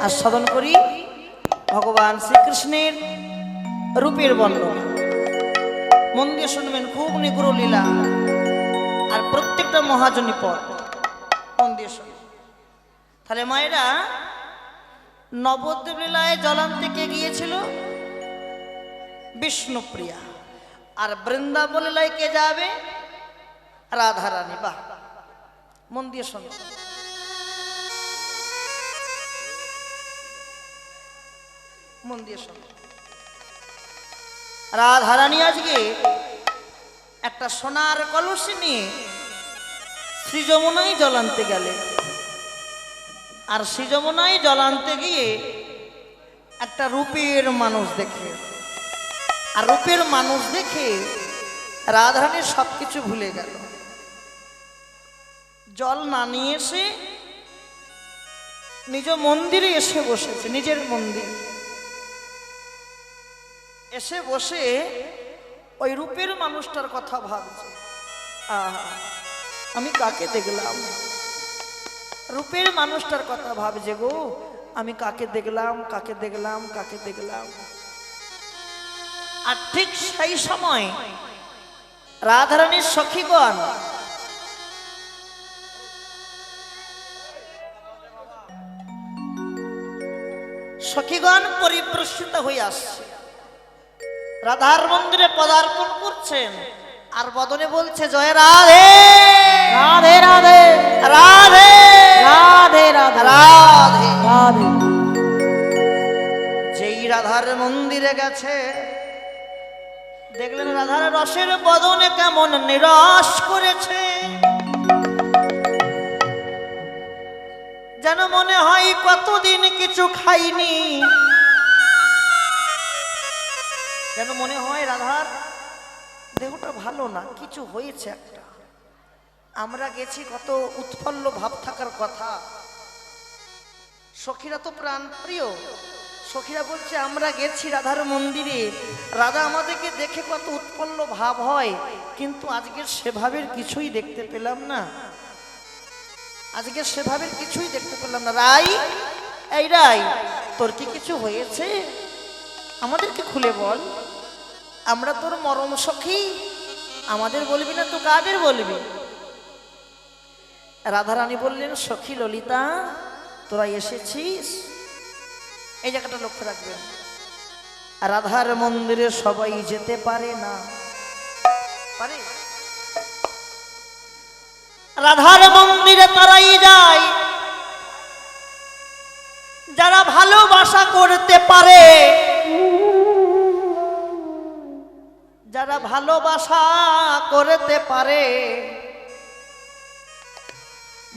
আস্বাদন করি ভগবান শ্রীকৃষ্ণের রূপের বর্ণনা। মন দিয়ে শুনবেন, খুব নিগুড় লীলা আর প্রত্যেকটা মহাজনী পদ মন দিয়ে শুনবেন। তাহলে মায়েরা নবদ্বীপ লীলায় জলান্তিকে গিয়েছিল বিষ্ণুপ্রিয়া, আর বৃন্দাবন লীলায় কে যাবে? রাধারানী। বাহ, মন দিয়ে শুনবেন। মন দিয়ে শোনো, রাধারানী আজকে একটা সোনার কলসি নিয়ে শ্রী যমুনায় জল আনতে গেলে, আর শ্রী যমুনায় জল আনতে গিয়ে একটা রূপের মানুষ দেখে, আর রূপের মানুষ দেখে রাধারানী সবকিছু ভুলে গেল। জল না নিয়ে এসে নিজ মন্দিরে এসে বসেছে, নিজের মন্দির এসে বসে ওই রূপের মানুষটার কথা ভাবছে। আহা, আমি কাকে দেখলাম? রূপের মানুষটার কথা ভাবছে, গো আমি কাকে দেখলাম, কাকে দেখলাম, কাকে দেখলাম। আর ঠিক সেই সময় রাধারানীর সখীগণ পরিপ্রসিত হয়ে আসছে, রাধার মন্দিরে পদার্পণ করছেন, আর বদনে বলছে জয় রাধে রাধে রাধে রাধে রাধে রাধে রাধে রাধে। যেই রাধার মন্দিরে গেছে, দেখলেন রাধার রসের বদনে কেমন নিরাশ করেছে, যেন মনে হয় কতদিন কিছু খাইনি, যেন মনে হয় রাধার দেহটা ভালো না, কিছু হয়েছে একটা। আমরা গেছি, কত উৎফুল্ল ভাব থাকার কথা। সখীরা তো প্রাণ প্রিয়, সখীরা বলছে আমরা গেছি রাধার মন্দিরে, রাধা আমাদেরকে দেখে কত উৎফুল্ল ভাব হয়, কিন্তু আজকের সেভাবের কিছুই দেখতে পেলাম না, আজকে সেভাবের কিছুই দেখতে পেলাম না। রাই, এই রাই, তোর কি কিছু হয়েছে? আমাদেরকে খুলে বল, আমরা তোর মরম সখী, আমাদের বলবি না তো কাদের বলবি? রাধারানী বললেন, সখী ললিতা, তোরা এসেছিস। এই জায়গাটা লক্ষ্য রাখবেন, রাধার মন্দিরে সবাই যেতে পারে না, পারে? রাধার মন্দিরে তারাই যায় যারা ভালোবাসা করতে পারে, যারা ভালোবাসা করতে পারে।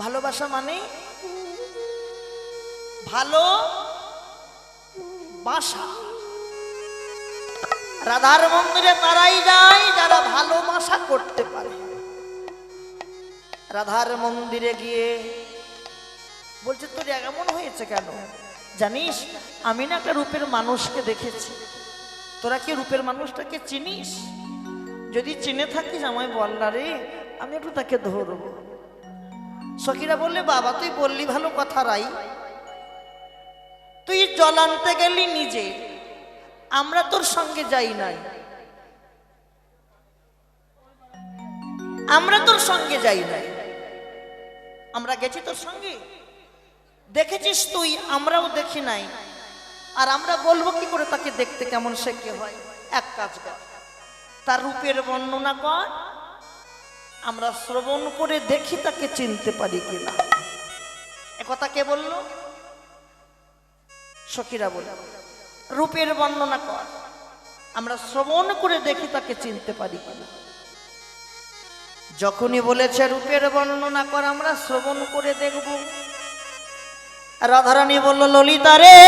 ভালোবাসা মানে ভালো বাসা। রাধার মন্দিরে তারাই যায় যারা ভালোবাসা করতে পারে। রাধার মন্দিরে গিয়ে বলছে, তোর এমন হয়েছে কেন? জানিস, আমি না একটা রূপের মানুষকে দেখেছি, তোরা কি রূপের মানুষটাকে চিনিস? যদি চিনে থাকিস আমায় বল না রে, আমি একটু তাকে ধরবো। সখীরা বললে, বাবা তুই বললি ভালো কথা রাই, তুই জল আনতে গেলি নিজে, আমরা তোর সঙ্গে যাই নাই, আমরা তোর সঙ্গে যাই নাই, আমরা গেছি তোর সঙ্গে, দেখেছিস তুই, আমরাও দেখি নাই, আর আমরা বলবো কি করে তাকে দেখতে কেমন সে কে হয়? এক কাজ কর, তার রূপের বর্ণনা কর, আমরা শ্রবণ করে দেখি তাকে চিনতে পারি কিনা। একথা কে বললো? সখীরা বলল, রূপের বর্ণনা কর, আমরা শ্রবণ করে দেখি তাকে চিনতে পারি কিনা। যখনই বলেছে রূপের বর্ণনা কর, আমরা শ্রবণ করে দেখব, রাধারানী বলল, ললিতা রে,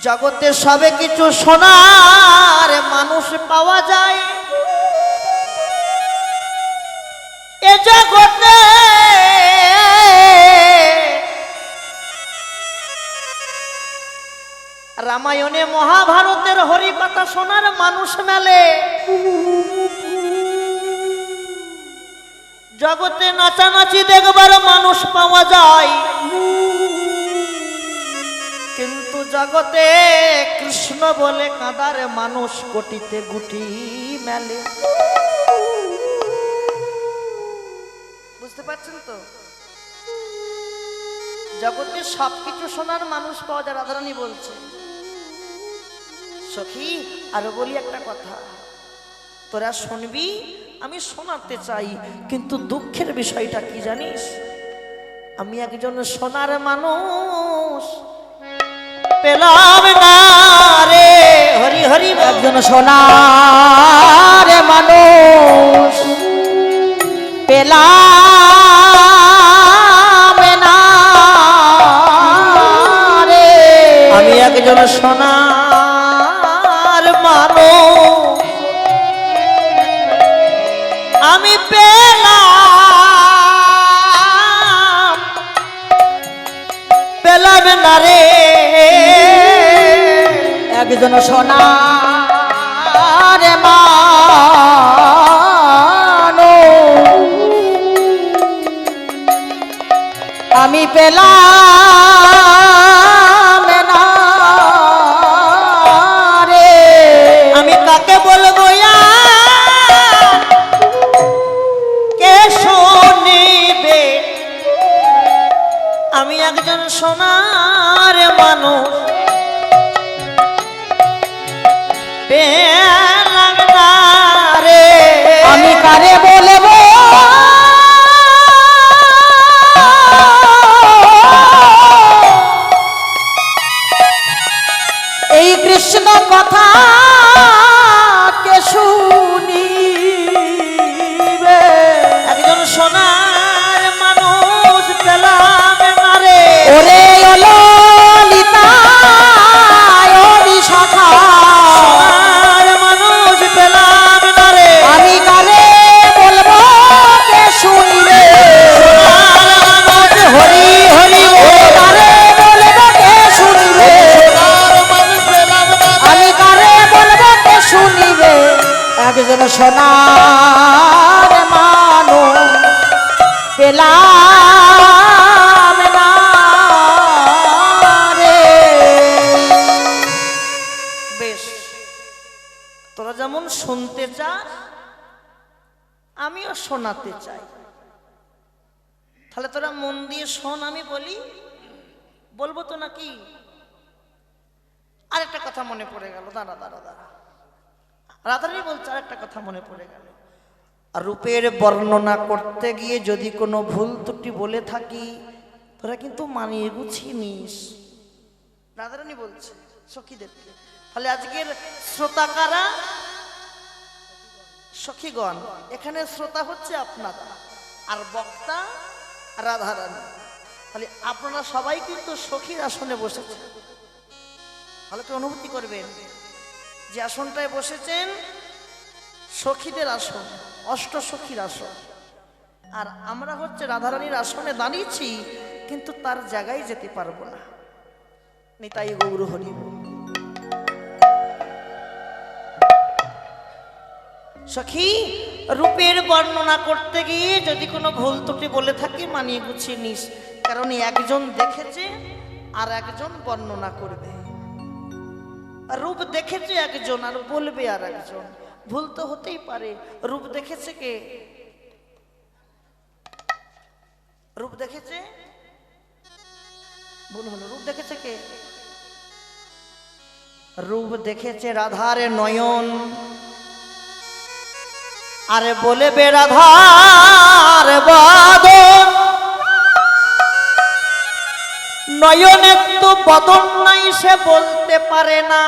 জগতে সবে কিছু সোনার মানুষ পাওয়া যায়, এ জগতে রামায়ণে মহাভারতের হরিকথা সোনার মানুষ মেলে, জগতে নাচানাচি দেখবার মানুষ পাওয়া যায়, কিন্তু জগতে কৃষ্ণ বলে কাঁদার মানুষ কোটিতে গুটি মেলে। বুঝতে পারছেন তো? জগতে সবকিছু শোনার মানুষ পাওয়া যায়। রাধারানী বলছে, সখী আরো বলি একটা কথা, তোরা শুনবি, আমি শোনাতে চাই, কিন্তু দুঃখের বিষয়টা কি জানিস? আমি একজন সোনার মানুষ পেলাম না রে, হরি হরি। একজন সোনার মানুষ পেলাম না রে। আমি একজন সোনার মানুষ আমি পেলাম না রে। একজন সোনার মানুষ আমি পেলাম না রে। আমি কাকে বলবো কে শুনিবে? আমি একজন সোনার মানুষ পেলাম না রে। আমি কারে বলবো এই কৃষ্ণ কথা কে শুনিবে? একজন সোনার মানুষ পেলাম না রে। ওরে ললিতা ওরে সখা সোনার মানুষ পেলাম না রে। আমি কারে বলবো কে শুনবে? সোনার মানুষ হরি হরি ও কারে বলবো কে শুনবে? আমি কারে বলবো কে শুনিবে? একজন সোনার মানুষ পেলাম না রে। বেশ, তোরা যেমন শুনতে চাস আমিও শোনাতে চাই। তাহলে তোরা মন দিয়ে শোন, আমি বলি, বলবো তো নাকি? আরেকটা কথা মনে পড়ে গেল, দাঁড়া দাঁড়া দাঁড়া, রাধারানী বলছে আরেকটা কথা মনে পড়ে গেল। রূপের বর্ণনা করতে গিয়ে যদি কোনো ভুল ত্রুটি বলে থাকি তোরা কিন্তু মানিয়ে গুছিয়ে নিস। রাধারানী বলছে সখীদেরকে। তাহলে আজকের শ্রোতাকারা, সখীগণ, এখানে শ্রোতা হচ্ছে আপনারা আর বক্তা রাধারানী। তাহলে আপনারা সবাই কিন্তু সখীর আসনে বসেছেন। ভালো করে অনুভূতি করবেন যে আসনটায় বসেছেন সখীদের আসন, অষ্ট সখীর আসন, আর আমরা হচ্ছে রাধারানীর আসনে দাঁড়িয়েছি, কিন্তু তার জায়গায় যেতে পারবো না। নিতাই গৌর হরি। সখী, রূপের বর্ণনা করতে গিয়ে যদি কোনো ভুল ত্রুটি বলে থাকি মানিয়ে গুছিয়ে নিস, কারণ একজন দেখেছে আর একজন বর্ণনা করবে। রূপ দেখেছে একজন আর বলবে আর একজন, ভুল তো হতেই পারে। রূপ দেখেছে কে? রূপ দেখেছে, ভুল হলো। রূপ দেখেছে কে? রূপ দেখেছে রাধার নয়ন, আরে বলবে রাধার বদন। নয়নের তো বদন নাই সে বলতে পারে না,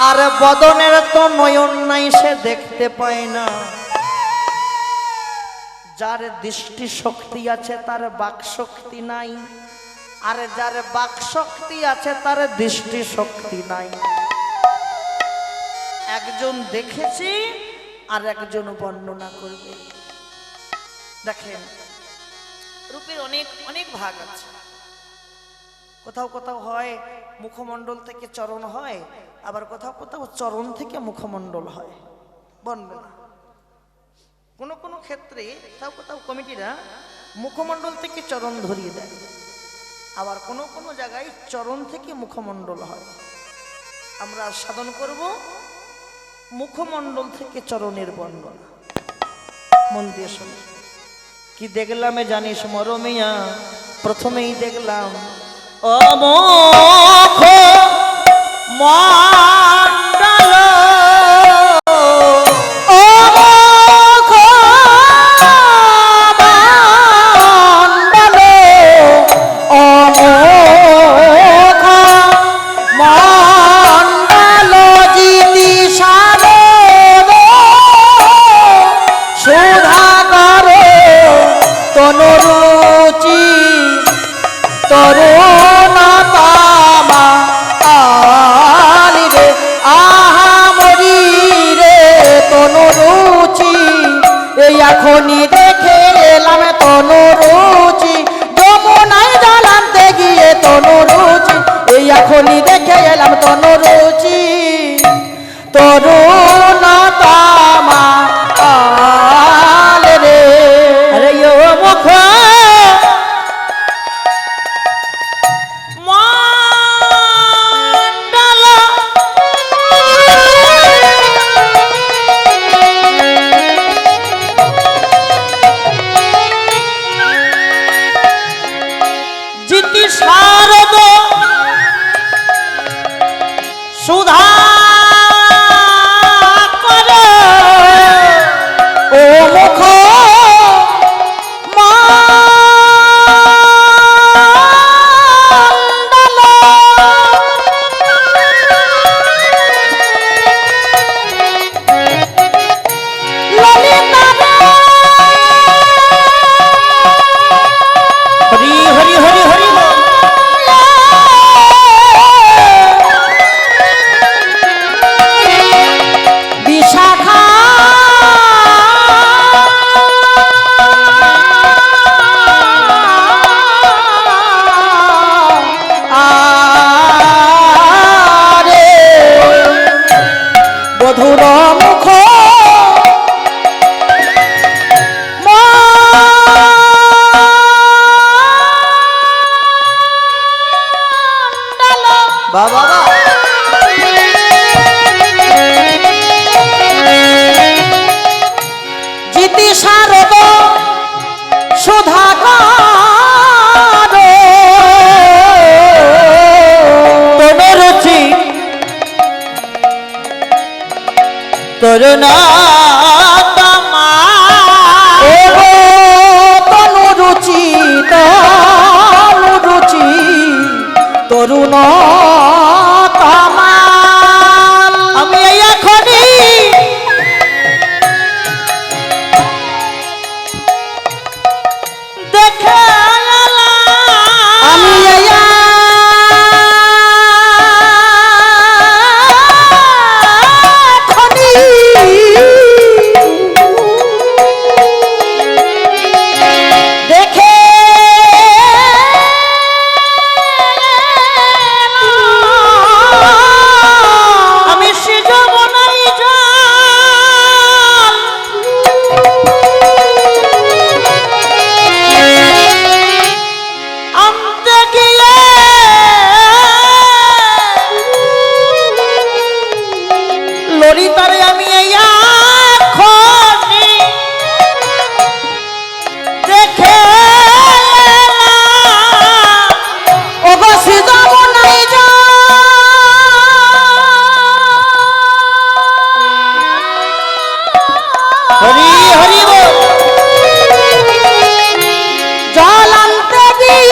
আর বদনের তো নয়ন নাই সে দেখতে পায় না। যার দৃষ্টি শক্তি আছে তার বাক শক্তি নাই, আর যার বাক শক্তি আছে তার দৃষ্টি শক্তি নাই। একজন দেখেছে আর একজন বর্ণনা করবে। দেখেন, রূপের অনেক অনেক ভাগ আছে। কোথাও কোথাও হয় মুখমণ্ডল থেকে চরণ হয়, আবার কোথাও কোথাও চরণ থেকে মুখমণ্ডল হয়, বর্ণনা। কোনো কোনো ক্ষেত্রে কোথাও কোথাও কমিটিরা মুখমণ্ডল থেকে চরণ ধরিয়ে দেয়, আবার কোনো কোনো জায়গায় চরণ থেকে মুখমণ্ডল হয়। আমরা সাধন করব মুখমণ্ডল থেকে চরণের বর্ণনা। মন দিয়ে শোনো। কি দেখলামে জানিস মরমিয়া, প্রথমেই দেখলাম অমোখ মণ্ডল, অমোখ মণ্ডল, অমোখ মণ্ডল জিতি সাধব সুধাকর তনুরুচি তরুণতামা আলি রে আহা মরি রে তনুরুচি, এই এখনই দেখে এলাম তনুরুচি, যমুনায় জল আনতে গিয়ে তনুরুচি, এই এখনই দেখে এলাম তনুরুচি তরুণতামা আলি রে। আরে ও মুখ মণ্ডল, জিতি শারদ সুধা করে, ও মুখ মণ্ডল, ললিতা হরি হরি হরি হরি বল। বিশাখা আরে বধুর মুখ মণ্ডল, বাবা জিতি শারদ সুধাকর তনুরুচি তরুণতামা, ও তনুরুচি তনুরুচি তরুণতামা, আমি এখনই দেখে আমি দেখে আমি সে যমুনায় জল আনতে গিয়ে ললিতারে আমি এখনই দেখে ও গো সে যমুনায় জল হরি হরি বল। জল আনতে গিয়ে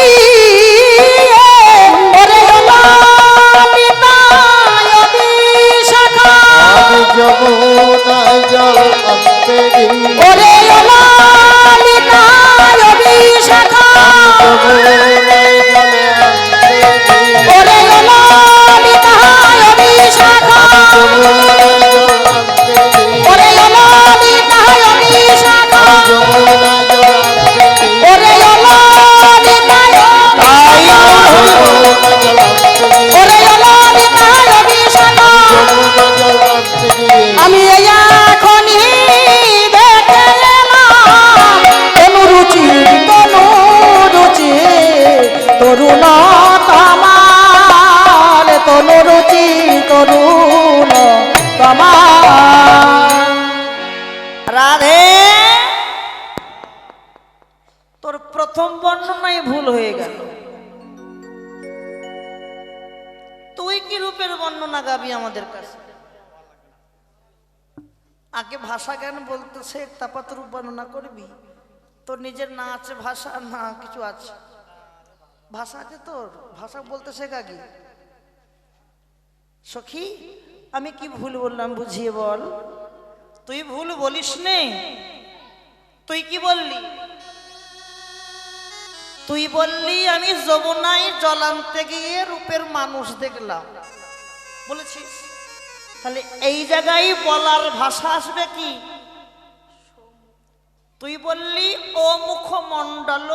ওরে ললিতায় বিশাখা, যমুনায় জল আনতে গিয়ে ওরে ললিতায় বিশাখা, যমুনায় জলে আনতে গিয়ে ওরে ললিতায় বিশাখা, যমুনায় জল আনতে গিয়ে ওরে ললিতায় বিশাখা, যমুনায় জল আনতে গিয়ে ওরে ললিতায় ওরে ললিতায় বিশাখা, যমুনা জল আনতে গিয়ে আমি এখনই দেখে প্রথম বর্ণনায় ভুল হয়ে গেল। তুই কি রূপের বর্ণনা গাবি আমাদের কাছে? আগে ভাষা জ্ঞান বলতেছে, তারপর তো রূপ বর্ণনা করবি। তোর নিজের না আছে ভাষা, না কিছু আছে? ভাষা আছে তোর, ভাষা বলতে শেখা কি? সখী, আমি কি ভুল বললাম বুঝিয়ে বল। তুই ভুল বলিস নে। তুই কি বললি? তুই বললি আমি যমুনায় জল আনতে গিয়ে রূপের মানুষ দেখলাম বলেছিস। তাহলে এই জায়গায় বলার ভাষা আসবে কি? তুই বললি ও মুখমণ্ডল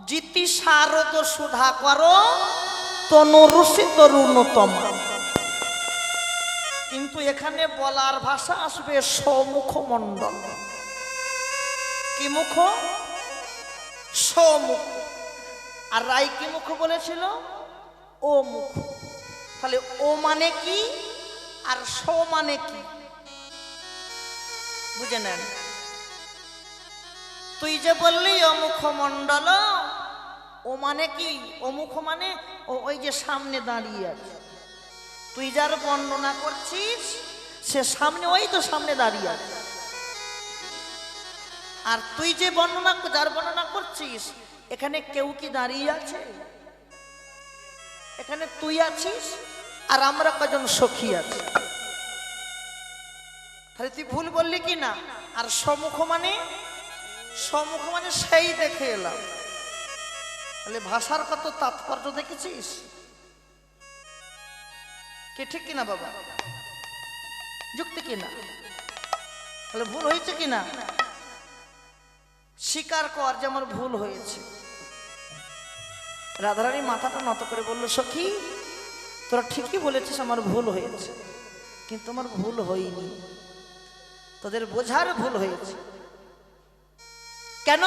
জিতি শারদ সুধা করো তনুরুষি তরুণতম। কিন্তু এখানে বলার ভাষা আসবে সমুখমণ্ডল। কি মুখ? সমুখ। আর রাই কি মুখ বলেছিল? ও মুখ। তাহলে ও মানে কি আর স মানে কি বুঝে নেন। তুই যে বললি ও মুখমণ্ডল, ও মানে কি? ও মুখ মানে ওই যে সামনে দাঁড়িয়ে আছে। তুই যার বর্ণনা করছিস সে সামনে, ওই তো সামনে দাঁড়িয়ে আছে। আর তুই যে বর্ণনা, যার বর্ণনা করছিস, এখানে কেউ কি দাঁড়িয়ে আছে? এখানে তুই আছিস আর আমরা কজন সখী আছি। তাহলে তুই ভুল বললি কি না? আর সম্মুখ মানে, সম্মুখ মানে সেই দেখে এলাম। তাহলে ভাষার কত তাৎপর্য দেখেছিস? কি ঠিক কিনা বাবা? যুক্তি কিনা? তাহলে ভুল হয়েছে কিনা? স্বীকার কর যে আমার ভুল হয়েছে। রাধারানী মাথাটা নত করে বলল, সখী তোরা ঠিকই বলেছিস আমার ভুল হয়েছে, কিন্তু আমার ভুল হয়নি, তোদের বোঝার ভুল হয়েছে। কেন?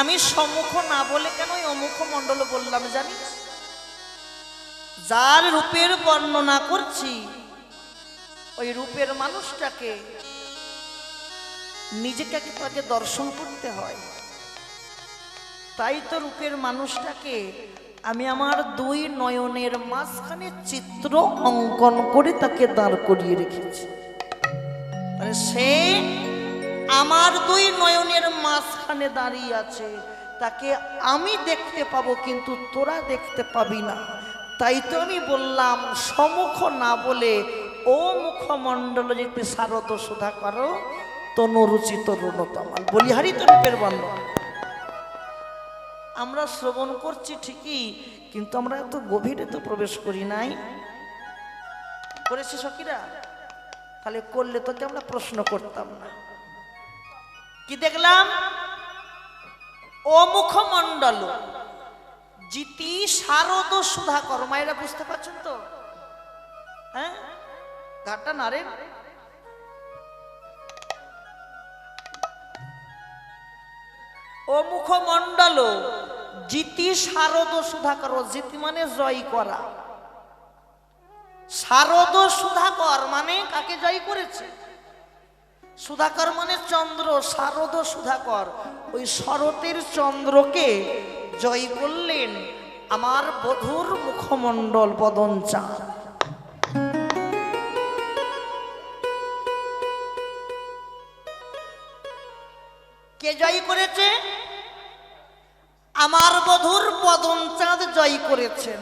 আমি সম্মুখ না বলে কেন ওই অমুখ মণ্ডল বললাম জানিস? যার রূপের বর্ণনা করছি ওই রূপের মানুষটাকে নিজেকে আগে দর্শন করতে হয়। তাই তো রূপের মানুষটাকে আমি আমার দুই নয়নের মাঝখানে চিত্র অঙ্কন করে তাকে দাঁড় করিয়ে রেখেছি। মানে সে আমার দুই নয়নের মাঝখানে দাঁড়িয়ে আছে, তাকে আমি দেখতে পাবো কিন্তু তোরা দেখতে পাবি না। তাই তো আমি বললাম সমুখ না বলে ও মুখমণ্ডল যেতে শারদ সুধা করো তনুরুচি তরুণতমাল। বলিহারি তো রূপের বর্ণনা আমরা শ্রবণ করছি ঠিকই, কিন্তু আমরা এত গভীরে তো প্রবেশ করি নাই। করেছি সখীরা? তাহলে করলে তোকে আমরা প্রশ্ন করতাম না। কি দেখলাম? ও মুখমণ্ডল জিতি শারদ সুধাকর। মায়েরা বুঝতে পারছেন তো? হ্যাঁ, ঘাটটা নাড়েন। ও মুখমণ্ডল জিতি শারদ সুধাকর। জিতি মানে জয় করা, শারদ সুধাকর মানে কাকে জয় করেছে? সুধাকর মানে চন্দ্র, শারদ সুধাকর। ওই শরতের চন্দ্রকে জয় করলেন আমার বধূর মুখমণ্ডল বদন চাঁদ। কে জয় করেছে? আমার বধূর বদন চাঁদ জয় করেছেন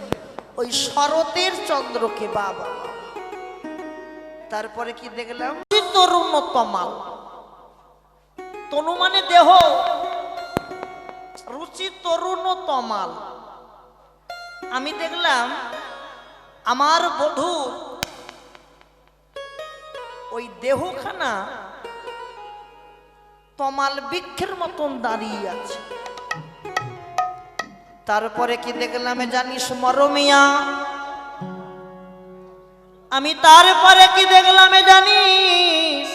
ওই শরতের চন্দ্রকে। বাবা, তারপরে কি দেখলাম? তরুণতমাল। তনু মানে দেহ, রুচি তরুণতমাল। আমি দেখলাম আমার বধূ ওই দেহখানা তমাল বৃক্ষের মতন দাঁড়িয়ে আছে। তারপরে কি দেখলাম জানিস মরমিয়া? আমি তারপরে কি দেখলাম জানিস?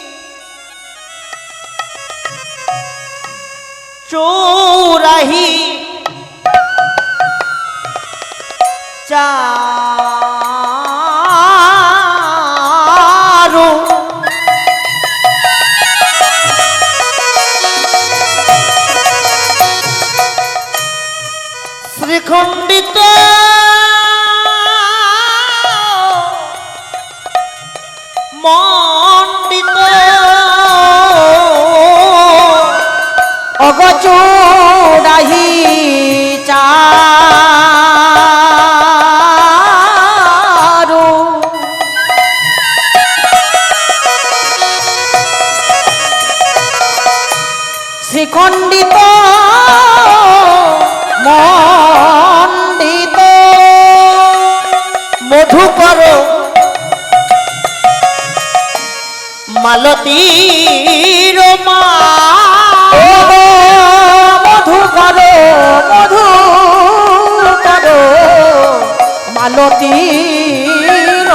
চৌরাহি চারু শ্রীখণ্ডিত মণ্ডিত অগচোড়াহি চারু শ্রীখণ্ডিত মণ্ডিত মধুকর মালতীর মধুকর মধুকর মালতীর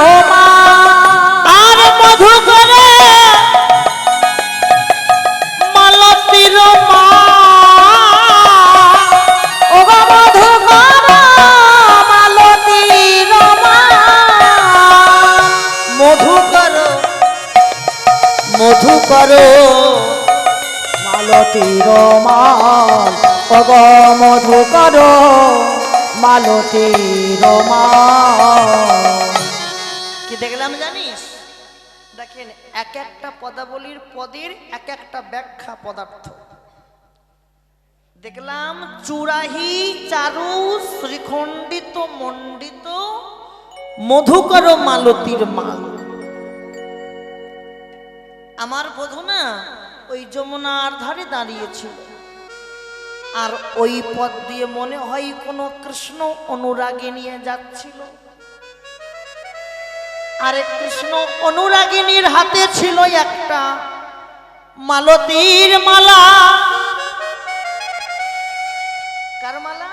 আর মধুকর মালতীর ও মধুকর মালতীর মধুকর মধুকর মালতীর মাল অগ মধুকর মালতীর মাল কি দেখলাম জানিস? দেখেন, এক একটা পদাবলীর পদের এক একটা ব্যাখ্যা পদার্থ দেখলাম। চূড়াহি চারু শ্রীখণ্ডিত মণ্ডিত মধুকর মালতীর মাল। আমার বধূ না ওই যমুনার ধারে দাঁড়িয়েছিল, আর ওই পথ দিয়ে মনে হয় কোনো কৃষ্ণ অনুরাগী নিয়ে যাচ্ছিল। আরে কৃষ্ণ অনুরাগিনীর হাতে ছিল একটা মালতীর মালা। কার মালা?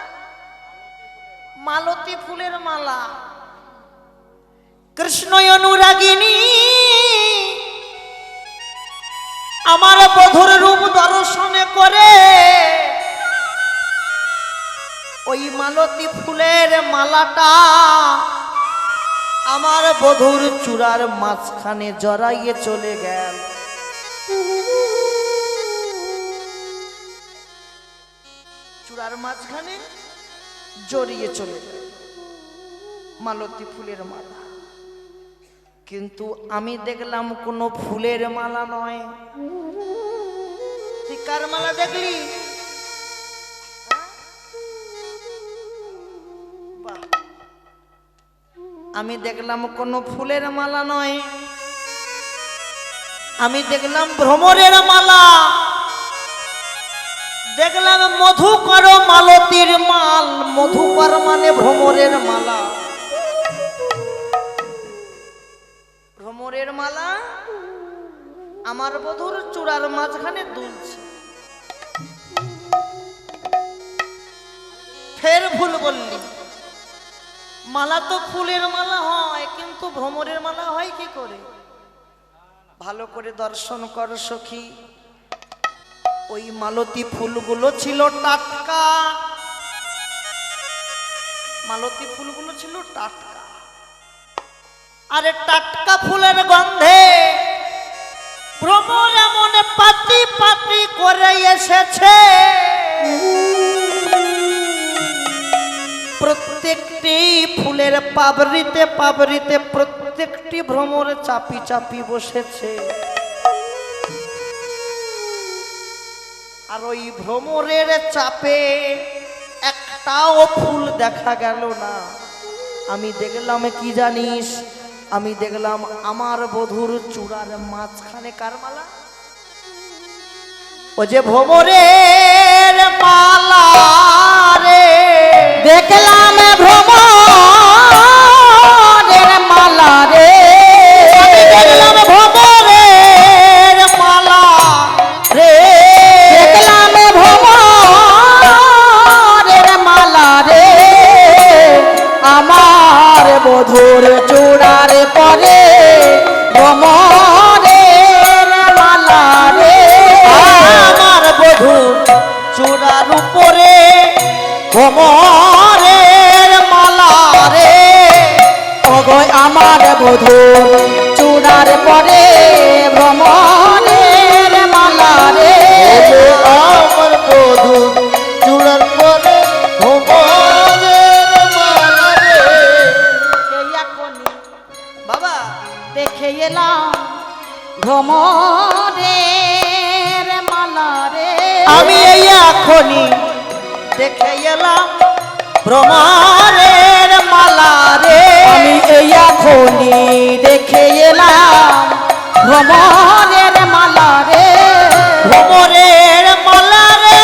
মালতী ফুলের মালা। কৃষ্ণ অনুরাগিনী আমার বধুর রূপ দর্শনে করে ওই মালতী ফুলের মালাটা আমার বধুর চূড়ার মাঝখানে জড়াইয়ে চলে গেল। চূড়ার মাঝখানে জড়িয়ে চলে গেল মালতী ফুলের মালা। কিন্তু আমি দেখলাম কোনো ফুলের মালা নয়। তুই কার মালা দেখলি? আমি দেখলাম কোনো ফুলের মালা নয়, আমি দেখলাম ভ্রমরের মালা। দেখলাম মধুকর মালতীর মাল। মধুকর মানে ভ্রমরের মালা। ভ্রমরের মালা আমার বধুর চূড়ার মাঝখানে দুলছে। ফের ভুল বললি, মালা তো ফুলের মালা হয়, কিন্তু ভ্রমরের মালা হয় কি করে? ভালো করে দর্শন কর সখী। ওই মালতী ফুলগুলো ছিল টাটকা। মালতী ফুলগুলো ছিল টাটকা। আরে টাটকা ফুলের গন্ধে ভ্রমর এমন পাতি পাতি করে এসেছে, প্রত্যেকটি ফুলের পাবড়িতে পাবড়িতে প্রত্যেকটি ভ্রমর চাপি চাপি বসেছে। আর ওই ভ্রমরের চাপে একটাও ফুল দেখা গেল না। আমি দেখলাম কি জানিস? আমি দেখলাম আমার বধুর চূড়ার মাঝখানে কার মালা? ও যে ভ্রমরের মালা রে। দেখলাম ভ্রমরের মালা রে। আমি দেখলাম ভ্রমরের মালা রে। দেখলাম ভ্রমরের মালা রে। আমার বধুর চূড়ার পরে ভ্রমরের মালা রে। আমার বধুর চূড়ার উপরে ভ্রমরের মালা রে। ওগো আমার বধুর চূড়ার পরে ভ্রমরের মালা রে। আমার বধূ চূড়ার পরে ভ্রমরের আমি এই এখনই দেখে এলাম ভ্রমরের মালা রে, আমি এই এখনই দেখে এলাম ভ্রমরের মালা রে, ভ্রমরের মালা রে,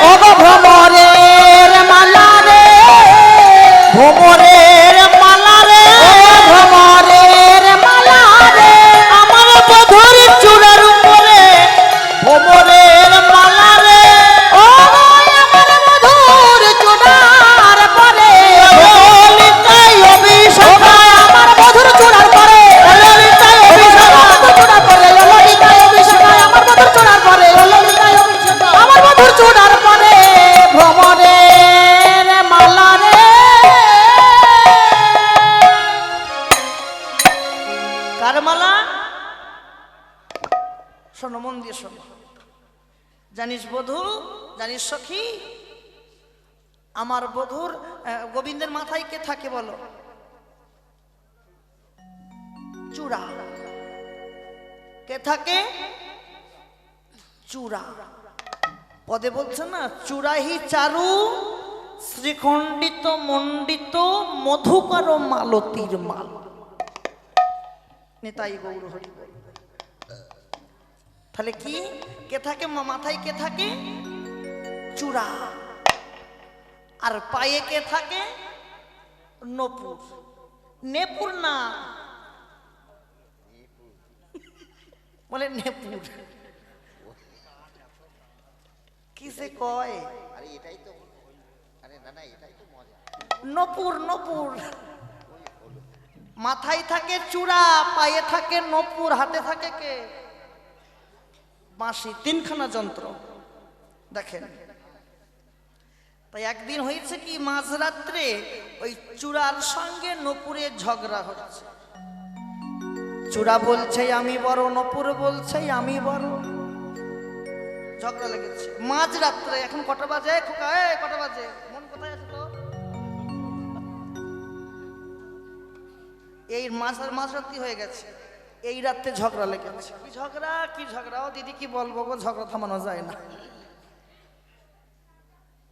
ও গো ভ্রমরের মালা রে, ভ্রমরের মালা রে, ও ভ্রমরের মালা রে, আমার বধুর চূড়ার উপরে ভ্রমরের মালা রে, ও গো আমার মধুর চূড়ার পরে, ললিতাই ও অভিষেক, গো আমার মধুর চূড়ার পরে, ললিতাই অভিষেক, আমার মধুর চূড়ার পরে, ললিতায় অভিষেক, আমার মধুর চূড়ার পরে, ললিতায় অভিষেক, আমার মধুর চূড়ার পরে ভ্রমরের মালা রে। কার মালা? শোনো, মন দিয়ে শোনো। জানিস বধূ, জানিস সখী, আমার বধূর গোবিন্দের মাথায় কে থাকে বলো? চূড়া। কে থাকে? চূড়া। পদে বলছে না, চূড়াহি চারু শ্রীখণ্ডিত মণ্ডিত মধুকর মালতীর মাল। নেতাই গৌর হরি বল। তাহলে কি কে থাকে মাথায়? কে থাকে? চূড়া। আর পায়ে কে থাকে? নপুর। নেপুর না, বলে নেপুর। কিসে কয়? নপুর, নপুর। মাথায় থাকে চূড়া, পায়ে থাকে নপুর, হাতে থাকে কে? বাঁশি। তিনখানা যন্ত্র। দেখেন, তাই একদিন হয়েছে কি, মাঝরাত্রে ওই চূড়ার সঙ্গে নপুরের ঝগড়া হচ্ছে। চূড়া বলছে আমি বড়, নপুর বলছে আমি বড়। ঝগড়া লেগেছে মাঝরাত্রে। এখন কটা বাজে খোকা? কটা বাজে? মন কোথায় আছে তো? এই মাঝরাত্রি হয়ে গেছে, এই রাত্রে ঝগড়া লেগেছে। কি ঝগড়া? কি ঝগড়া? ও দিদি কি বলবো গো, ঝগড়া থামানো যায় না।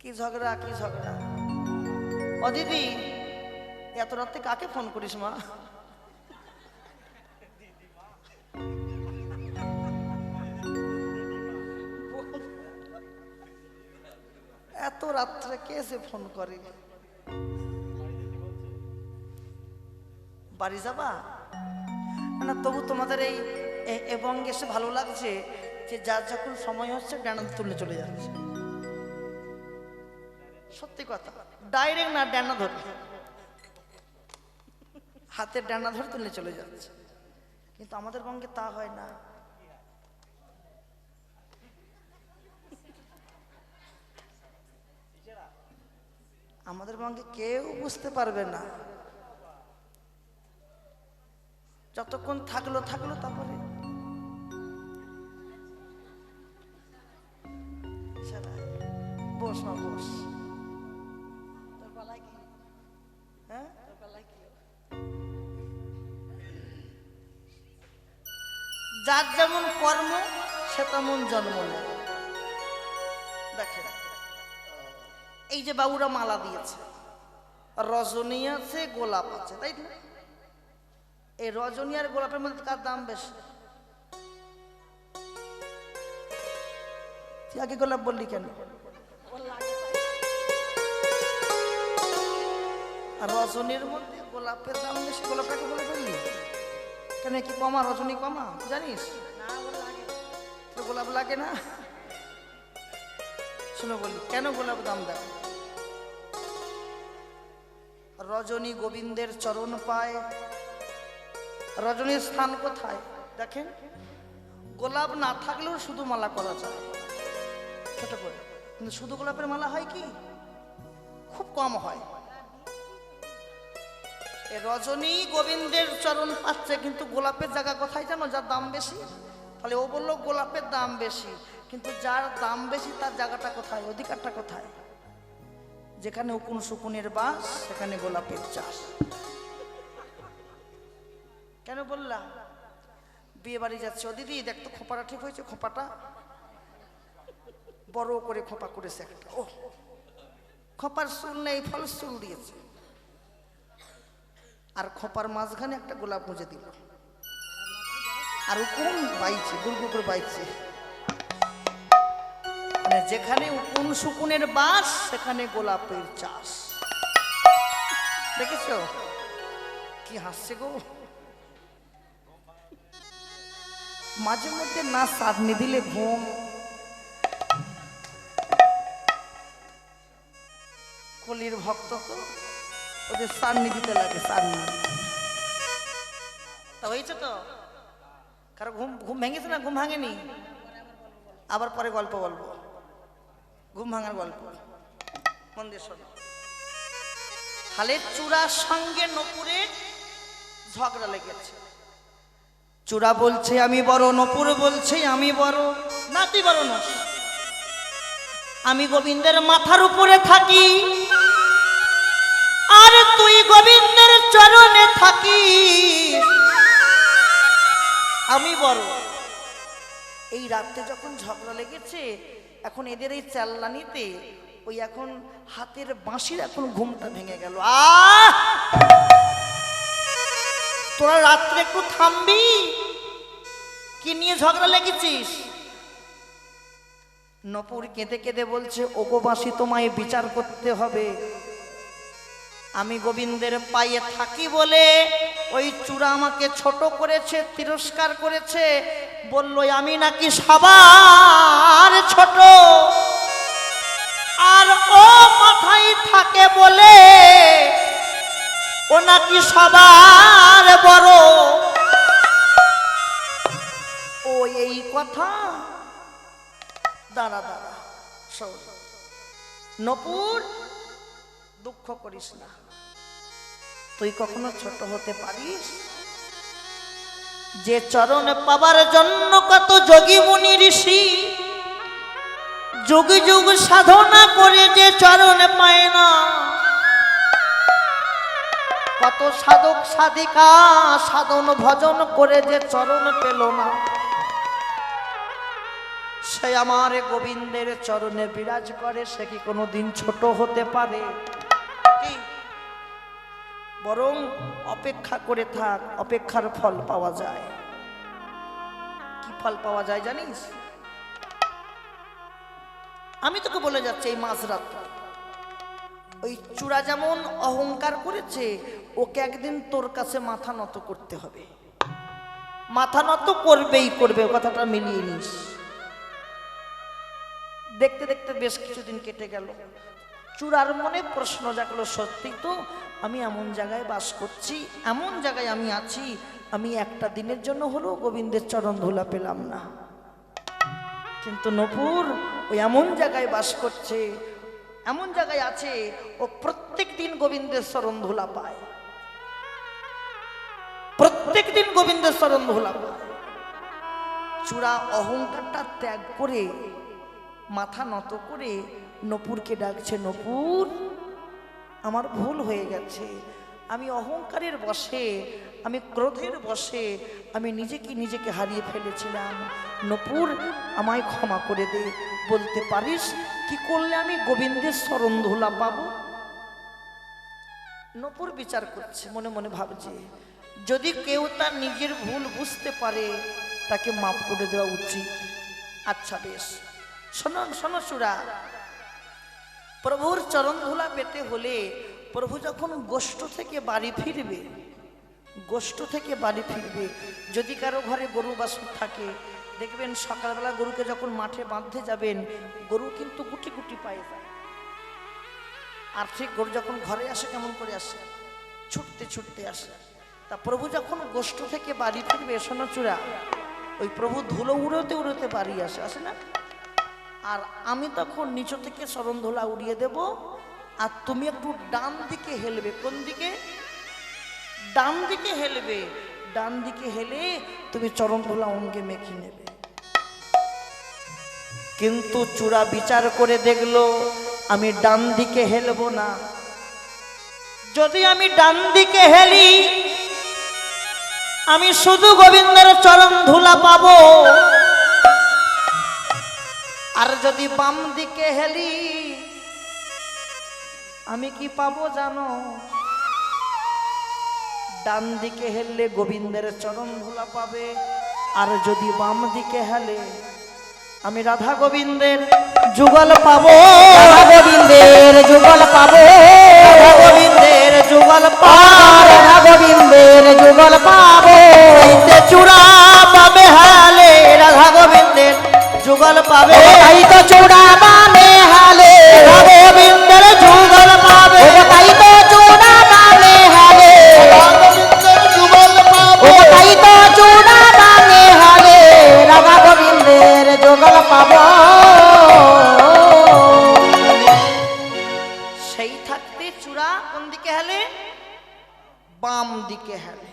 কি ঝগড়া? কি ঝগড়া? ও দিদি, এত রাত্রে কাকে ফোন করিস মা? এত রাত্রে কে সে ফোন করে? বাড়ি যাবা না? তবু তোমাদের এই এবং এসে ভালো লাগছে যে যার যখন সময় হচ্ছে ডানা তুলে চলে যাচ্ছে। সত্যি কথা, ডাইরেক্ট না, ডানা ধরে, হাতের ডানা ধরে তুলে চলে যাচ্ছে। কিন্তু আমাদের বঙ্গে তা হয় না। আমাদের বঙ্গে কেউ বুঝতে পারবে না। যতক্ষণ থাকলো তারপরে বস মা, বস। হ্যাঁ, যার যেমন কর্ম সে তেমন জন্ম নেয়। দেখেন, এই যে বাবুরা মালা দিয়েছে, রজনী আছে, গোলাপ আছে, তাই না? এই রজনী আর গোলাপের মধ্যে কার দাম বেশি? তুই আগে গোলাপ বললি কেন? আর রজনীর মধ্যে গোলাপের দাম বেশি, গোলাপটাকে বলে ফেললি কেন? কি কমা? রজনী কমা জানিস? তো গোলাপ লাগে না? শুনে বললি কেন গোলাপ দাম দেয়? রজনী গোবিন্দের চরণ পায়। রজনীর স্থান কোথায় দেখেন? গোলাপ না থাকলেও শুধু মালা করা যায় ছোট করে, কিন্তু শুধু গোলাপের মালা হয় কি? খুব কম হয়। রজনী গোবিন্দের চরণ পাচ্ছে, কিন্তু গোলাপের জায়গা কোথায় জানো? যার দাম বেশি। তাহলে ও বললো গোলাপের দাম বেশি, কিন্তু যার দাম বেশি তার জায়গাটা কোথায়? অধিকারটা কোথায়? যেখানে উকুন সুকুনের বাস, সেখানে গোলাপের চাষ। কেন বললাম? বিয়ে বাড়ি যাচ্ছে, ও দিদি দেখ তো খোপাটা ঠিক হয়েছে, খোপাটা বড় করে খোপা করেছে একটা। ও খোপার চুল নেই, ফল চুল দিয়েছে, আর খোপার মাঝখানে একটা গোলাপ গুঁজে দিল, আর উকুন বাইছে, গুড়গুড় করে বাইছে। মানে যেখানে উকুন সুকুনের বাস সেখানে গোলাপের চাষ। দেখেছো কি হাসছে গো? মাঝে মধ্যে না চাটনি দিলে ঘুম, কলির ভক্ত তো ওদের চাটনি দিতে লাগে, চাটনি। তা হয়েছে তো? কারো ঘুম ঘুম ভেঙেছে না ঘুম ভাঙেনি? আবার পরে গল্প বলবো, ঘুম ভাঙার গল্প, মন দিয়ে শোনো। খালের চূড়ার সঙ্গে নপুরের ঝগড়া লেগেছে। চূড়া বলছে আমি বড়, নপুর বলছে আমি বড়। না তুই বড় নস, আমি গোবিন্দের মাথার উপরে থাকি, আর তুই গোবিন্দের চরণে থাকি, আমি বড়। এই রাতে যখন ঝগড়া লেগেছে, এখন এদের এই চাল্লানিতে ওই এখন হাতের বাঁশির এখন ঘুমটা ভেঙে গেল। তোরা রাত্রে একটু থামবি? কি নিয়ে ঝগড়া লেগেছিস? নপুর কেঁদে কেঁদে বলছে ওগো বাঁশি, তোমায় বিচার করতে হবে। আমি গোবিন্দের পায়ে থাকি বলে ওই চূড়া আমাকে ছোট করেছে, তিরস্কার করেছে, বলল আমি নাকি সবার ছোট, আর ও মাথায় থাকে বলে ও নাকি সবার বড়। ও এই কথা? দাঁড়া দাঁড়া শোন নপুর, দুঃখ করিস না। তুই কখনো ছোট হতে পারিস? যে চরণ পাবার জন্য কত যোগী মুনি ঋষি যুগ যুগ সাধনা করে যে চরণ পায় না, কত সাধক সাধিকা সাধন ভজন করে যে চরণ পেল না, সে আমার গোবিন্দের চরণে বিরাজ করে, সে কি কোনোদিন ছোট হতে পারে? বরং অপেক্ষা করে থাক, অপেক্ষার ফল পাওয়া যায়। কি ফল পাওয়া যায় জানিস? আমি তোকে বলে যাচ্ছি এই মাঝরাত, ওই চূড়া যেমন অহংকার করেছে, ওকে একদিন তোর কাছে মাথা নত করতে হবে। মাথা নত করবেই করবে, কথাটা মিলিয়ে নিস। দেখতে দেখতে বেশ কিছুদিন কেটে গেল। চূড়ার মনে প্রশ্ন জাগলো, সত্যি তো আমি এমন জায়গায় বাস করছি, এমন জায়গায় আমি আছি, আমি একটা দিনের জন্য হলেও গোবিন্দের চরণ ধুলা পেলাম না। কিন্তু নপুর ওই এমন জায়গায় বাস করছে, এমন জায়গায় আছে, ও প্রত্যেক দিন গোবিন্দের চরণ ধুলা পায়, প্রত্যেক দিন গোবিন্দের চরণ ধুলা পায়। চূড়া অহংকারটা ত্যাগ করে মাথা নত করে নপুরকে ডাকছে, নপুর আমার ভুল হয়ে গেছে, আমি অহংকারের বশে, আমি ক্রোধের বশে আমি নিজেকে হারিয়ে ফেলেছিলাম। নপুর আমায় ক্ষমা করে দে। বলতে পারিস কি করলে আমি গোবিন্দের চরণ ধুলা পাবো? নপুর বিচার করছে, মনে মনে ভাবছে যদি কেউ তার নিজের ভুল বুঝতে পারে তাকে মাফ করে দেওয়া উচিত। আচ্ছা বেশ, শোনো শোনো চূড়া, প্রভুর চরণ ধুলা পেতে হলে প্রভু যখন গোষ্ঠ থেকে বাড়ি ফিরবে, গোষ্ঠ থেকে বাড়ি ফিরবে, যদি কারো ঘরে গরু বাছুর থাকে, দেখবেন সকালবেলা গরুকে যখন মাঠে বাঁধতে যাবেন, গরু কিন্তু গুটি গুটি পায়ে যায়, আর ঠিক গরু যখন ঘরে আসে কেমন করে আসে? ছুটতে ছুটতে আসে। তা প্রভু যখন গোষ্ঠ থেকে বাড়ি ফিরবে, শোনো চূড়া, ওই প্রভু ধুলো উড়োতে উড়োতে বাড়ি আসে, আসে না? আর আমি তখন নিচু থেকে চরণ ধুলা উড়িয়ে দেব, আর তুমি একটু ডান দিকে হেলবে। কোন দিকে? ডান দিকে হেলবে। ডান দিকে হেলে তুমি চরণ ধুলা অঙ্গে মেখে নেবে। কিন্তু চূড়া বিচার করে দেখলো আমি ডান দিকে হেলবো না। যদি আমি ডান দিকে হেলি আমি শুধু গোবিন্দের চরণ ধুলা পাবো, আর যদি বাম দিকে হেলি আমি কি পাবো জানো? ডান দিকে হেললে গোবিন্দের চরণ ধুলা পাবে, আর যদি বাম দিকে হেলে আমি রাধা গোবিন্দের যুগল পাবো। রাধা গোবিন্দের যুগল পাবো, রাধা গোবিন্দের যুগল পাবো, রাধা গোবিন্দের যুগল পাবো। এইতে চূড়া পাবে হালে রাধা গোবিন্দের যুগল পাবে। তাই তো চূড়া বামে হালে রাধা গোবিন্দের যুগল পাবে। তাই তো চূড়া বামে হালে গোবিন্দের যুগল পাবো। তাই তো চূড়া বামে হালে রাধা গোবিন্দের যুগল পাবো। সেই থাকতে চূড়া কোন দিকে হেলে? বাম দিকে হেলে।